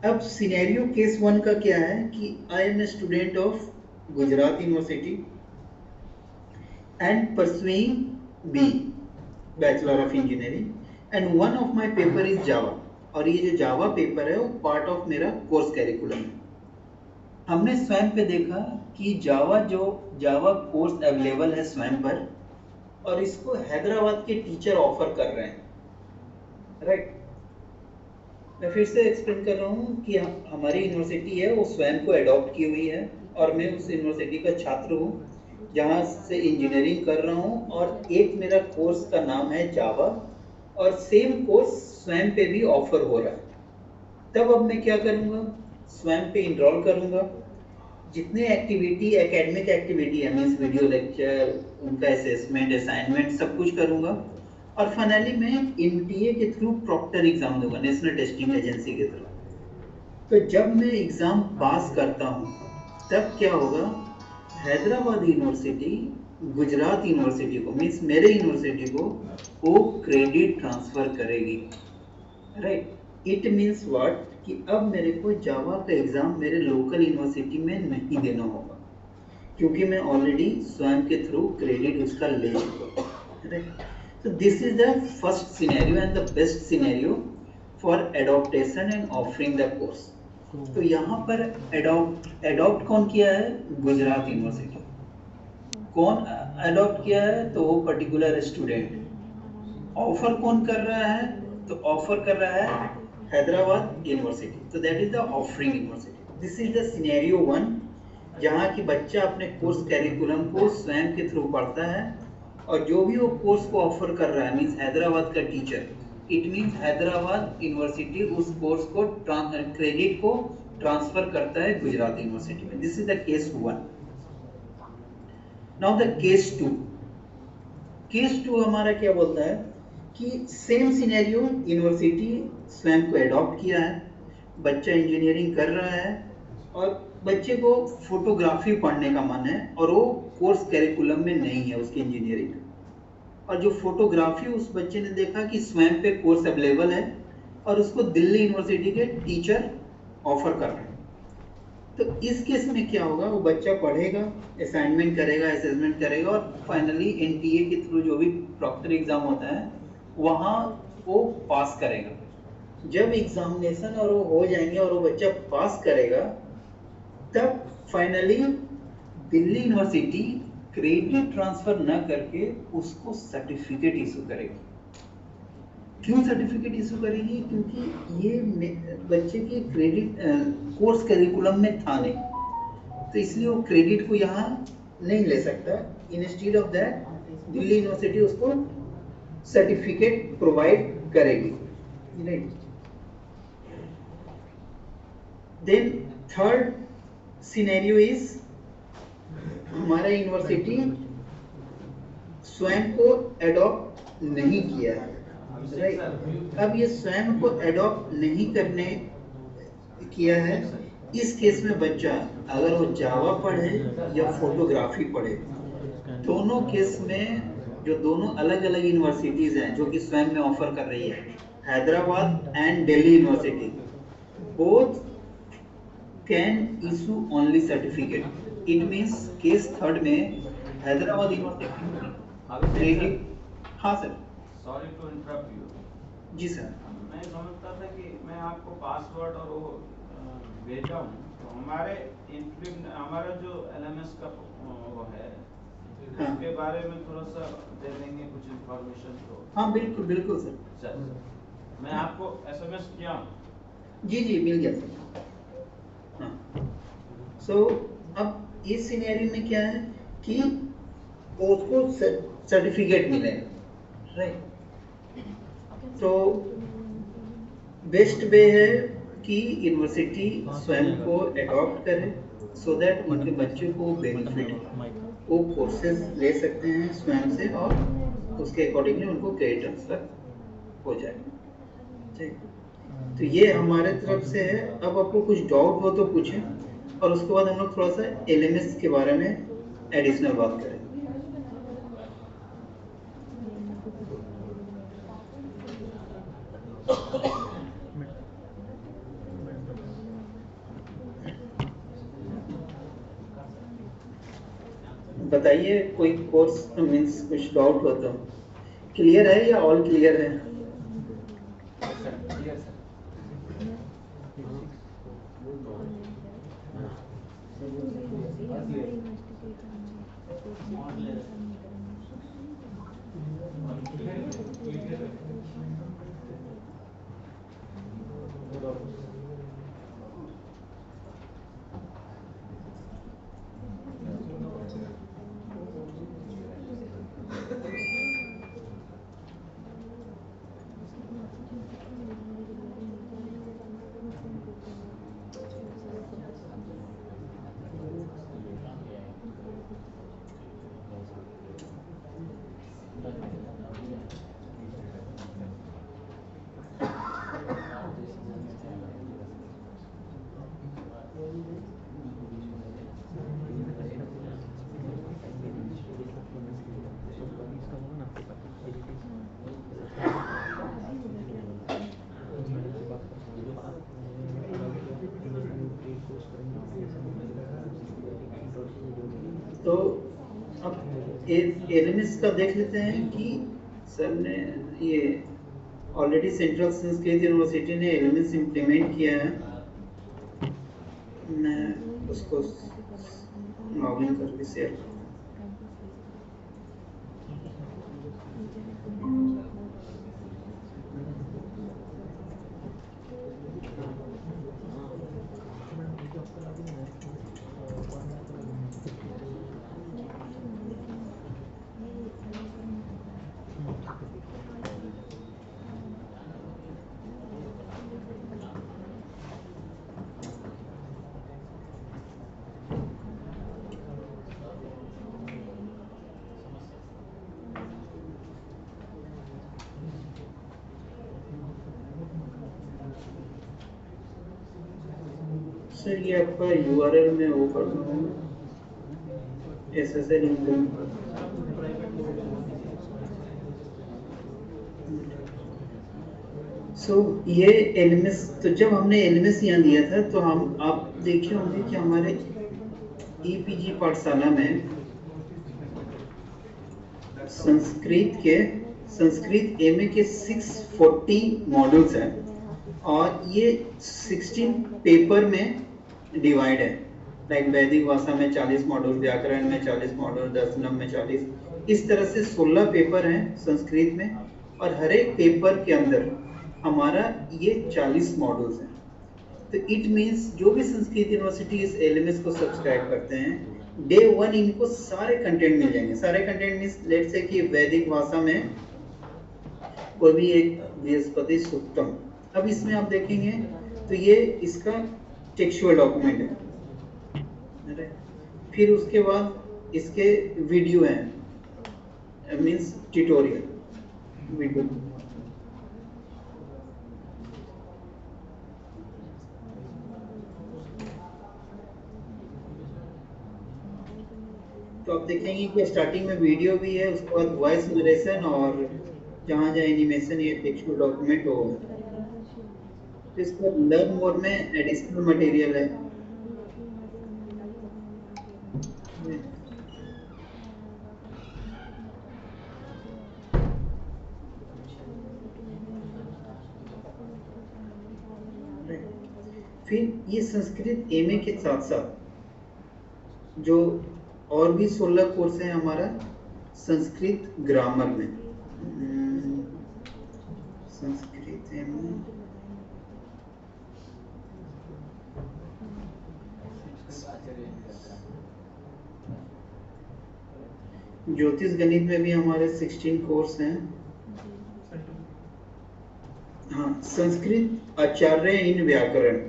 अब सिनेरियो केस 1 का क्या है कि I am a student of Gujarat university and pursuing B bachelor of engineering and one of my paper is Java, और ये जो जावा पेपर है वो पार्ट ऑफ मेरा कोर्स कैरिकुलम है। हमने स्वयं पे देखा कि जावा कोर्स अवेलेबल है स्वयं पर और इसको हैदराबाद के टीचर ऑफर कर रहे हैं, राइट। मैं फिर से एक्सप्लेन कर रहा हूँ कि हमारी यूनिवर्सिटी है वो स्वयं को अडॉप्ट की हुई है और मैं उस यूनिवर्सिटी का छात्र हूँ जहाँ से इंजीनियरिंग कर रहा हूँ, और एक मेरा कोर्स का नाम है जावा और सेम कोर्स स्वयं पे भी ऑफर हो रहा है। तब अब मैं क्या करूँगा, स्वयं पे इनरोल करूँगा, जितने एक्टिविटी एकेडमिक एक्टिविटी है, मीन्स वीडियो लेक्चर, उनका असेसमेंट, असाइनमेंट, सब कुछ करूँगा, और फाइनली मैं एनटीए के थ्रू प्रॉक्टर एग्जाम दूंगा, नेशनल टेस्टिंग एजेंसी के थ्रू। तो जब मैं एग्जाम पास करता हूँ तब क्या होगा, हैदराबाद यूनिवर्सिटी गुजरात यूनिवर्सिटी को, मीन्स मेरे यूनिवर्सिटी को, वो क्रेडिट ट्रांसफर करेगी, राइट। इट मीन्स व्हाट, कि अब मेरे को जावा का एग्जाम मेरे लोकल यूनिवर्सिटी में नहीं देना होगा क्योंकि मैं ऑलरेडी स्वयं के थ्रू क्रेडिट उसका ले चुका हूँ, right. So this is the first scenario and the best scenario for adaptation and offering the course. तो यहाँ पर अडॉप्ट कौन किया है, गुजरात यूनिवर्सिटी। कौन अडॉप्ट किया है, तो वो पर्टिकुलर स्टूडेंट। ऑफर कौन कर रहा है, तो ऑफर कर रहा है हैदराबाद यूनिवर्सिटी, तो that is the offering university. This is the scenario 1 जहाँ की बच्चा अपने कोर्स कैरिकुलम को स्वयं के थ्रू पढ़ता है और जो भी वो कोर्स को ऑफर कर रहा है, मीन्स हैदराबाद का teacher, it means Hyderabad university उस कोर्स को क्रेडिट को ट्रांसफर करता है गुजरात यूनिवर्सिटी में। This is the case 1। Now the case 2। Case 2 हमारा क्या बोलता है कि सेम सिनेरियो, यूनिवर्सिटी स्वयं को अडॉप्ट किया है, बच्चा इंजीनियरिंग कर रहा है और बच्चे को फोटोग्राफी पढ़ने का मन है और वो कोर्स कैरिकुलम में नहीं है उसकी इंजीनियरिंग, और जो फोटोग्राफी उस बच्चे ने देखा कि स्वयं पे कोर्स अवेलेबल है और उसको दिल्ली यूनिवर्सिटी के टीचर ऑफर कर रहे हैं। तो इस केस में क्या होगा, वो बच्चा पढ़ेगा, असाइनमेंट करेगा, असेसमेंट करेगा और फाइनली एनटीए के थ्रू जो भी प्रॉक्टर एग्जाम होता है वहाँ वो पास करेगा। जब एग्जामिनेशन और वो हो जाएंगे और वो बच्चा पास करेगा, तब finally Delhi university credit transfer न करके उसको सर्टिफिकेट इशू करेगी। क्यों सर्टिफिकेट इशू करेगी, क्योंकि ये बच्चे के क्रेडिट कोर्स करिकुलम में था नहीं, तो इसलिए वो क्रेडिट को यहाँ नहीं ले सकता। Instead of that Delhi university उसको सर्टिफिकेट प्रोवाइड करेगी, right. Then third scenario is, हमारा यूनिवर्सिटी स्वयं को अडॉप्ट नहीं किया है, राइट। अब ये स्वयं को अडॉप्ट नहीं करने किया है, इस केस में बच्चा अगर वो जावा पढ़े या फोटोग्राफी पढ़े, दोनों केस में जो दोनों अलग अलग यूनिवर्सिटीज हैं जो कि स्वयं में ऑफर कर रही है, Hyderabad and Delhi university, both can issue only certificate. It means case third में हैदराबाद यूनिवर्सिटी। हाँ sir, sorry to interrupt you. जी सर। मैं समझता था कि मैं आपको पासवर्ड और वो भेजा हूँ, तो हमारा जो एलएमएस का वो है, हाँ। उसके बारे में थोड़ा सा दे देंगे कुछ इंफॉर्मेशन तो। हाँ बिल्कुल बिल्कुल सर। सर मैं आपको एसएमएस किया हूँ। जी जी मिल गया सर। हाँ, सो अब इस सिनेरियो में क्या है कि उसको सर्टिफिकेट मिलेगा, राइट। तो बेस्ट वे है कि यूनिवर्सिटी स्वयं को अडॉप्ट करे सो दैट उनके बच्चों को बेनिफिट है, वो कोर्सेज ले सकते हैं स्वयं से और उसके अकॉर्डिंगली उनको क्रेडिट ट्रांसफर हो जाएगा। ठीक, तो ये हमारे तरफ से है। अब आपको कुछ डाउट हो तो पूछें और उसके बाद हम लोग थोड़ा सा एलएमएस के बारे में एडिशनल बात करें। बताइए कोई कोर्स मीन्स कुछ डाउट हो तो। क्लियर है या ऑल क्लियर है? तो अब एलएमएस का देख लेते हैं कि सर ने ये ऑलरेडी सेंट्रल संस्कृत यूनिवर्सिटी ने एलएमएस इम्प्लीमेंट किया है। मैं उसको लॉगिन करके शेयर करता हूँ। सर ये आपका यूआरएल में वो कर दूँ SSL सो ये एलएमएस, तो जब हमने एलएमएस यहाँ दिया था तो हम आप देखे होंगे कि हमारे ईपीजी पाठशाला में संस्कृत एमए के 640 मॉड्यूल्स हैं और ये 16 पेपर में डिवाइड है। लाइक वैदिक भाषा में 40 मॉड्यूल, व्याकरण में 40 मॉड्यूल, दर्शनम में 40, इस तरह से 16 पेपर हैं संस्कृत में और हर एक पेपर के अंदर हमारा ये 40 मॉड्यूल्स हैं। तो इट मीन्स जो भी संस्कृत यूनिवर्सिटी इस एलएमएस को सब्सक्राइब करते हैं डे 1 इनको सारे कंटेंट मिल जाएंगे। सारे कंटेंट मीन्स लेट्स से कि वैदिक भाषा में कोई भी एक बृहस्पति सूक्तम, अब इसमें आप देखेंगे तो ये इसका टेक्सचुअल डॉक्यूमेंट है। फिर उसके बाद इसके वीडियो हैं मीन्स ट्यूटोरियल वीडियो। तो आप देखेंगे कि स्टार्टिंग में वीडियो भी है, उसके बाद वॉइस नरेशन और जहाँ जहाँ एनिमेशन ये टेक्सचुअल डॉक्यूमेंट हो। तो इसका लर्न मोर में एडिशनल मटेरियल है। फिर ये संस्कृत एमए के साथ साथ जो और भी 16 कोर्स है हमारा संस्कृत ग्रामर में। संस्कृत एमए ज्योतिष गणित में भी हमारे 16 कोर्स हैं। हाँ संस्कृत आचार्य इन व्याकरण,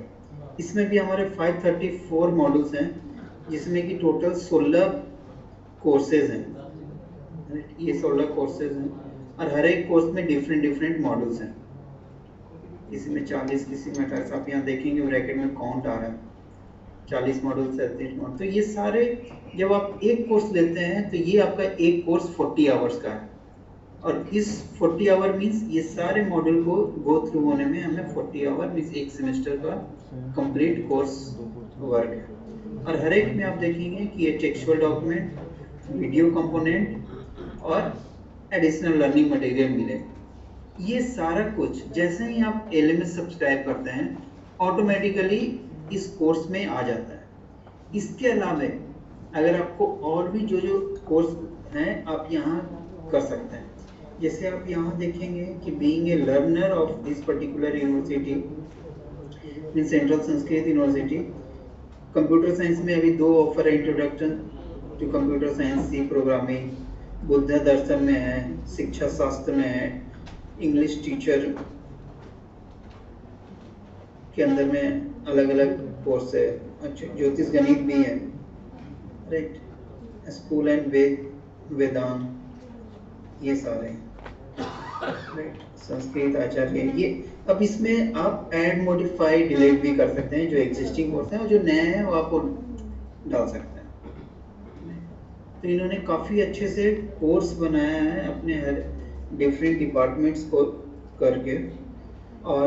इसमें भी हमारे 534 मॉड्यूल्स हैं, जिसमें कि टोटल 16 कोर्सेज हैं। ये 16 कोर्सेज हैं और हर एक कोर्स में डिफरेंट मॉड्यूल्स हैं। किसी में 40, किसी में 28। आप यहाँ देखेंगे ब्रैकेट में काउंट आ रहा है, 40 मॉड्यूल, 37 मॉड्यूल। तो ये सारे जब आप एक कोर्स लेते हैं तो ये आपका एक कोर्स 40 आवर्स का है, और इस 40 आवर मीन्स ये सारे मॉड्यूल को गो थ्रू होने में हमें 40 आवर मीन्स एक सेमेस्टर का कंप्लीट कोर्स वर्क है। और हर एक में आप देखेंगे कि ये टेक्सचुअल डॉक्यूमेंट, वीडियो कंपोनेंट और एडिशनल लर्निंग मटेरियल मिले। ये सारा कुछ जैसे ही आप LMS सब्सक्राइब करते हैं ऑटोमेटिकली इस कोर्स में आ जाता है। इसके अलावा अगर आपको और भी जो कोर्स हैं आप यहाँ कर सकते हैं। जैसे आप यहाँ देखेंगे कि being a learner of this particular university mean central Sanskrit university, computer science में अभी 2 ऑफर है, introduction to computer science, C programming, बुद्ध दर्शन में है, शिक्षा शास्त्र में है, इंग्लिश टीचर के अंदर में अलग अलग कोर्स है, अच्छा ज्योतिष गणित भी है, राइट, स्कूल एंड वेदांत, ये सारे राइट, संस्कृत आचार्य। ये अब इसमें आप ऐड, मॉडिफाई, डिलीट भी कर सकते हैं, जो एग्जिस्टिंग कोर्स है और जो नया है वो आपको डाल सकते हैं। तो इन्होंने काफ़ी अच्छे से कोर्स बनाया है अपने हर डिफरेंट डिपार्टमेंट्स को करके। और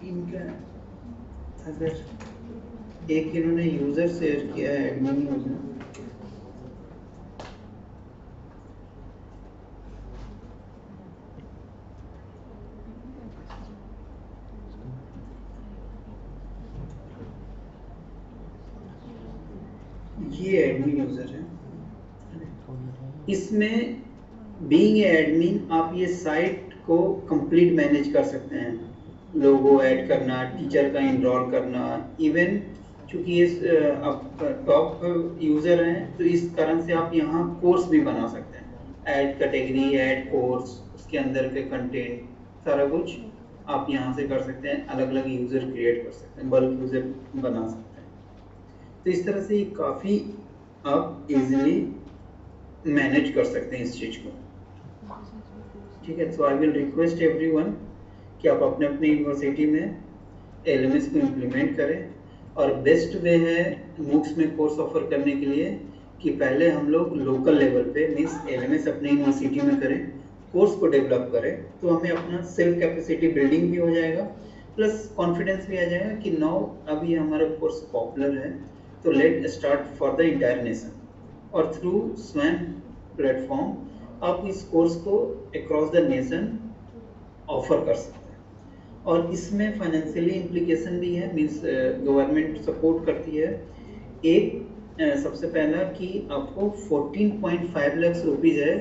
इनका अगर एक इन्होंने यूज़र शेयर किया है, एडमिन यूज़र, ये एडमिन यूजर है। इसमें बीइंग एडमिन आप ये साइट को कंप्लीट मैनेज कर सकते हैं, लोगो ऐड करना, टीचर का इनरोल करना, इवन चूंकि ये आप टॉप यूजर हैं तो इस कारण से आप यहाँ कोर्स भी बना सकते हैं, ऐड कैटेगरी, ऐड कोर्स, उसके अंदर के कंटेंट, सारा कुछ आप यहाँ से कर सकते हैं, अलग अलग यूजर क्रिएट कर सकते हैं, बल्क यूजर बना सकते हैं। तो इस तरह से काफ़ी आप इजीली मैनेज कर सकते हैं इस चीज़ को, ठीक है। सो आई विल रिक्वेस्ट एवरीवन कि आप अपने अपने यूनिवर्सिटी में LMS को इम्प्लीमेंट करें। और बेस्ट वे है MOOCs में कोर्स ऑफर करने के लिए कि पहले हम लोग लोकल लेवल पे मीन्स LMS अपने यूनिवर्सिटी में करें, कोर्स को डेवलप करें, तो हमें अपना सेल्फ कैपेसिटी बिल्डिंग भी हो जाएगा, प्लस कॉन्फिडेंस भी आ जाएगा कि नाउ अभी हमारा कोर्स पॉपुलर है, तो let start for the entire nation. और थ्रू स्वयं प्लेटफॉर्म आप इस कोर्स को अक्रॉस द नेशन ऑफर कर सकते हैं। और इसमें फाइनेंशियली इम्प्लीकेशन भी है, मीन्स गवर्नमेंट सपोर्ट करती है। एक सबसे पहला कि आपको 14.5 लाख रुपीज़ है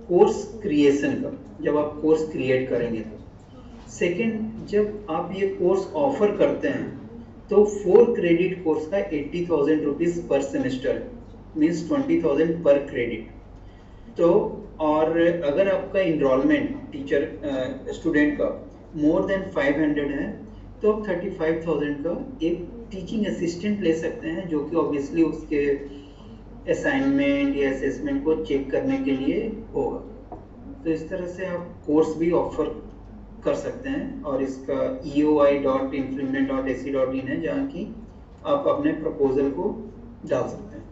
कोर्स क्रिएशन का, जब आप कोर्स क्रिएट करेंगे तो। सेकंड, जब आप ये कोर्स ऑफर करते हैं तो 4 क्रेडिट कोर्स का 80,000 रुपीज़ पर सेमेस्टर, मीन्स 20,000 पर क्रेडिट। तो और अगर आपका इनरोलमेंट टीचर स्टूडेंट का मोर देन 500 है तो आप 35,000 का एक टीचिंग असिस्टेंट ले सकते हैं, जो कि ऑब्वियसली उसके असाइनमेंट या असेसमेंट को चेक करने के लिए होगा। तो इस तरह से आप कोर्स भी ऑफर कर सकते हैं। और इसका eoi.influent.ac.in है, जहाँ की आप अपने प्रपोजल को डाल सकते हैं।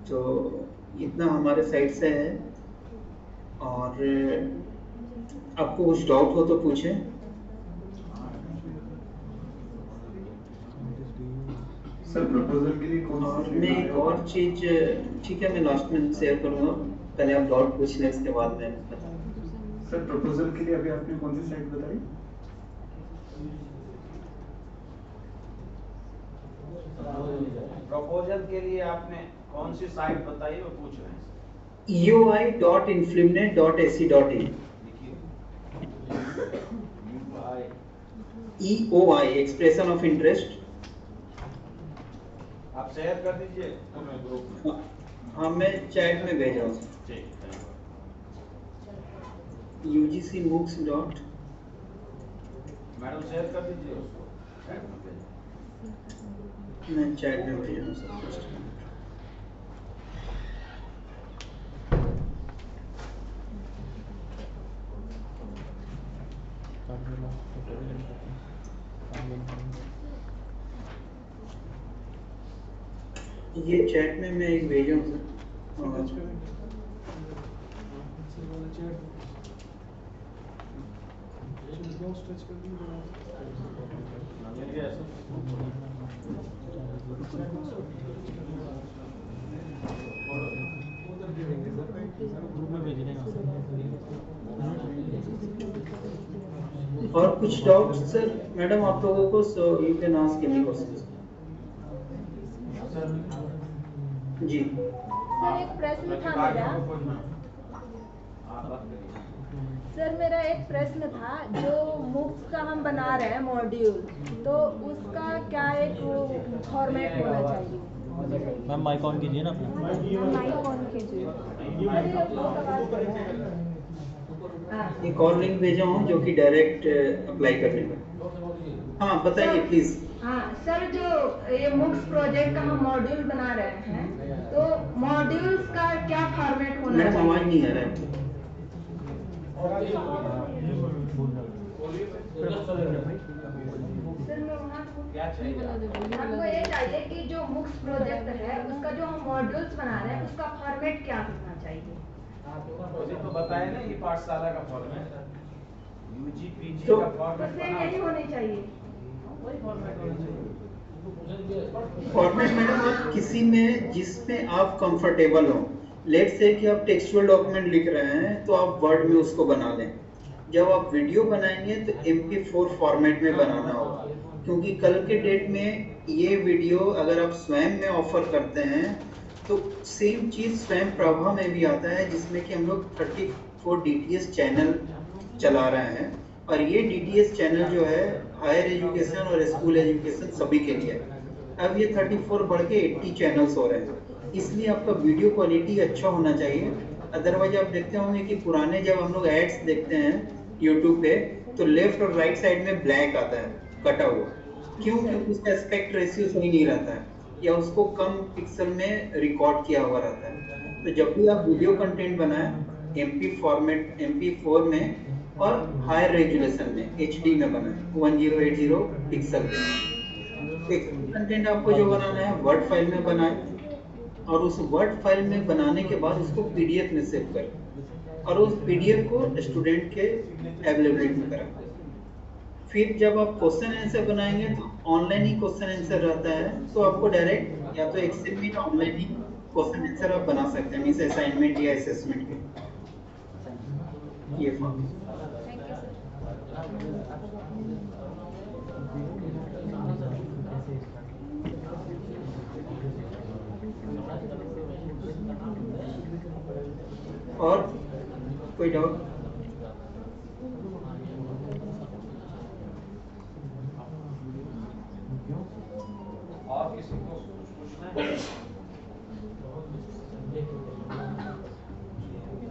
तो इतना हमारे साइड से है, और आपको कुछ डाउट हो तो पूछें। सर प्रपोजल के लिए कौन और मैं एक और चीज, ठीक है, मैं लास्ट में शेयर करूंगा, पहले आप डाउट पूछ लें, इसके बाद मैं बताऊंगा। सर प्रपोजल के लिए अभी आपने कौन सी साइट बताई? प्रपोजल के लिए आपने कौन सी साइट बताई वो पूछ रहे हैं। eoi.influent.ac.in EOI expression of interest. आप शेयर कर दीजिए हमें ग्रुप में। हाँ, मैं चैट में भेज रहा हूँ। ठीक है। UGC MOOCs dot madam share कर दीजिए उसको चैट में भेज। मैं चैट में भेज रहा हूँ सर फर्स्ट। ये चैट में मैं एक भेजा हूँ सर। मिल गया सर। ग्रुप में भेज देना। और कुछ डाउट्स सर मैडम आप लोगों को, so you can ask any questions. जी सर एक प्रश्न था मेरा। सर मेरा एक प्रश्न था, जो MOOCs का हम बना रहे हैं मॉड्यूल, तो उसका क्या एक फॉर्मेट होना चाहिए? मैम माइक ऑन कीजिए ना अपना। माइक ऑन कीजिए। अरे वो सवाल कर रहा है। हाँ। एक और लिंक भेजा हूँ जो कि डायरेक्ट अप्लाई करने का। हाँ बताइए प्लीज। हाँ सर, जो ये MOOCs प्रोजेक्ट का हम मॉड्यूल बना रहे हैं, तो मॉड्यूल्स का क्या फॉर्मेट होना मैडम चाहिए? आवाज नहीं आ रहा है। सर मैं वहाँ क्या चाहिए? हमको ये चाहिए कि जो MOOCs प्रोजेक्ट है उसका जो हम मॉड्यूल्स बना रहे हैं उसका फॉर्मेट क्या होना चाहिए? अभी तो बताया ना, ये पाठशाला का फॉर्मेट, UGPG तो का फॉर्मेट उसमें बना। यही होनी चाहिए। फॉर्मेट मैडम आप किसी में जिसमें आप कंफर्टेबल हो। लेट्स से कि आप टेक्सचुअल डॉक्यूमेंट लिख रहे हैं तो आप वर्ड में उसको बना लें। जब आप वीडियो बनाएंगे तो MP4 फॉर्मेट में बनाना होगा, क्योंकि कल के डेट में ये वीडियो अगर आप स्वयं में ऑफर करते हैं तो सेम चीज स्वयं प्रभा में भी आता है, जिसमें कि हम लोग 34 DTS चैनल चला रहे हैं। और ये DTS चैनल जो है हायर एजुकेशन और स्कूल एजुकेशन सभी के लिए है। अब ये 34 बढ़ के 80 चैनल्स हो रहे हैं, इसलिए आपका वीडियो क्वालिटी अच्छा होना चाहिए। अदरवाइज आप देखते होंगे कि पुराने जब हम लोग एड्स देखते हैं यूट्यूब पे, तो लेफ्ट और राइट साइड में ब्लैक आता है कटा हुआ। क्यों? क्योंकि उसका एस्पेक्ट रेशियो सही नहीं रहता है, या उसको कम पिक्सल में रिकॉर्ड किया हुआ रहता है। तो जब भी आप वीडियो कंटेंट बनाएं MP फॉर्मेट MP4 में और हायर रेजोल्यूशन में HD में बनाएं 1080 पिक्सल पे। कंटेंट आपको जो बनाना है वर्ड फाइल में बनाएं, और उस वर्ड फाइल में बनाने के बाद उसको PDF में सेव करें, और उस PDF को स्टूडेंट के अवेलेबिलिटी में करें। फिर जब आप क्वेश्चन आंसर बनाएंगे तो ऑनलाइन ही क्वेश्चन आंसर रहता है, तो आपको डायरेक्ट या तो एक्सेल में ऑनलाइन ही क्वेश्चन आंसर आप बना सकते हैं, मींस असाइनमेंट या असेसमेंट के। ये फॉर्म और कोई डाउट? और किसी को पूछना है?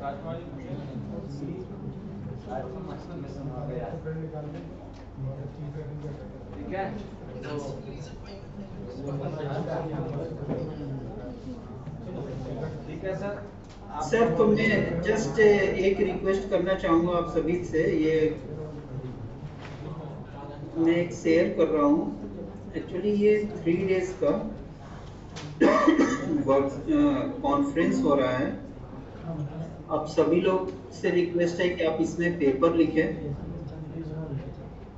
राजकुमार जी पूछिए। ठीक है, ठीक है सर। सर तो मैं जस्ट एक रिक्वेस्ट करना चाहूँगा आप सभी से। ये मैं एक शेयर कर रहा हूँ। एक्चुअली ये 3 डेज का कॉन्फ्रेंस हो रहा है। आप सभी लोग से रिक्वेस्ट है कि आप इसमें पेपर लिखें।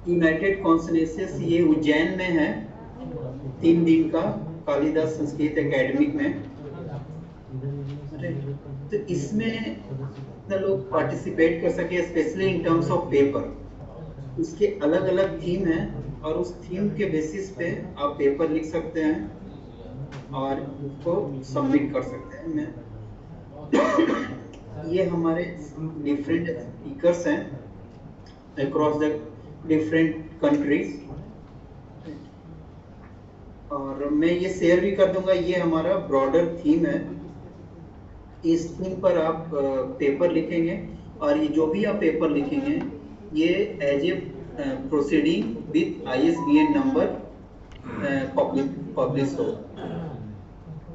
यूनाइटेड कॉन्सनेसिस ये उज्जैन में है, 3 दिन का, कालिदास संस्कृत एकेडमिक में। तो इसमें लोग पार्टिसिपेट कर सके, specially in terms of paper. इसके अलग अलग थीम है, और उस थीम के बेसिस पे आप पेपर लिख सकते हैं और उसको सबमिट कर सकते हैं। मैं ये हमारे डिफरेंट स्पीकर्स हैं अक्रॉस द डिफरेंट कंट्रीज, और मैं ये शेयर भी कर दूंगा। ये हमारा ब्रॉडर थीम है, इस थीम पर आप पेपर लिखेंगे। और ये जो भी आप पेपर लिखेंगे ये as a proceeding with ISBN number publish हो।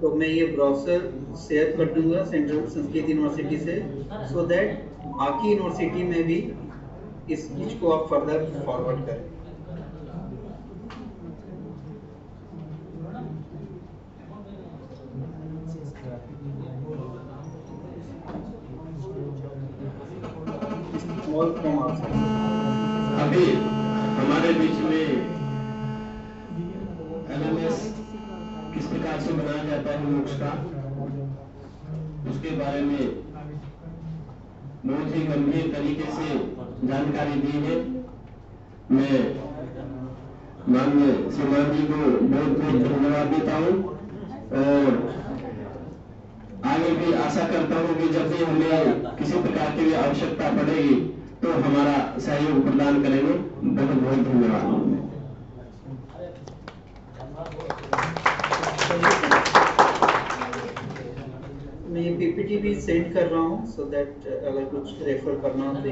तो मैं ये ब्राउज़र शेयर कर दूंगा सेंट्रल संस्कृत यूनिवर्सिटी से, सो दैट बाकी यूनिवर्सिटी में भी इस चीज को आप फर्दर फॉरवर्ड करें। अभी हमारे बीच में LMS किस प्रकार से बनाया जाता है MOOCs का, उसके बारे में बहुत ही गंभीर तरीके से जानकारी दी है। मैं माननीय श्रीमान जी को बहुत बहुत धन्यवाद देता हूँ और आगे भी आशा करता हूँ कि जब भी हमें किसी प्रकार की भी आवश्यकता पड़ेगी तो हमारा सहयोग प्रदान करेंगे। बहुत बहुत धन्यवाद। मैं PPT भी सेंड कर रहा हूँ, सो दैट अगर कुछ रेफर करना हो तो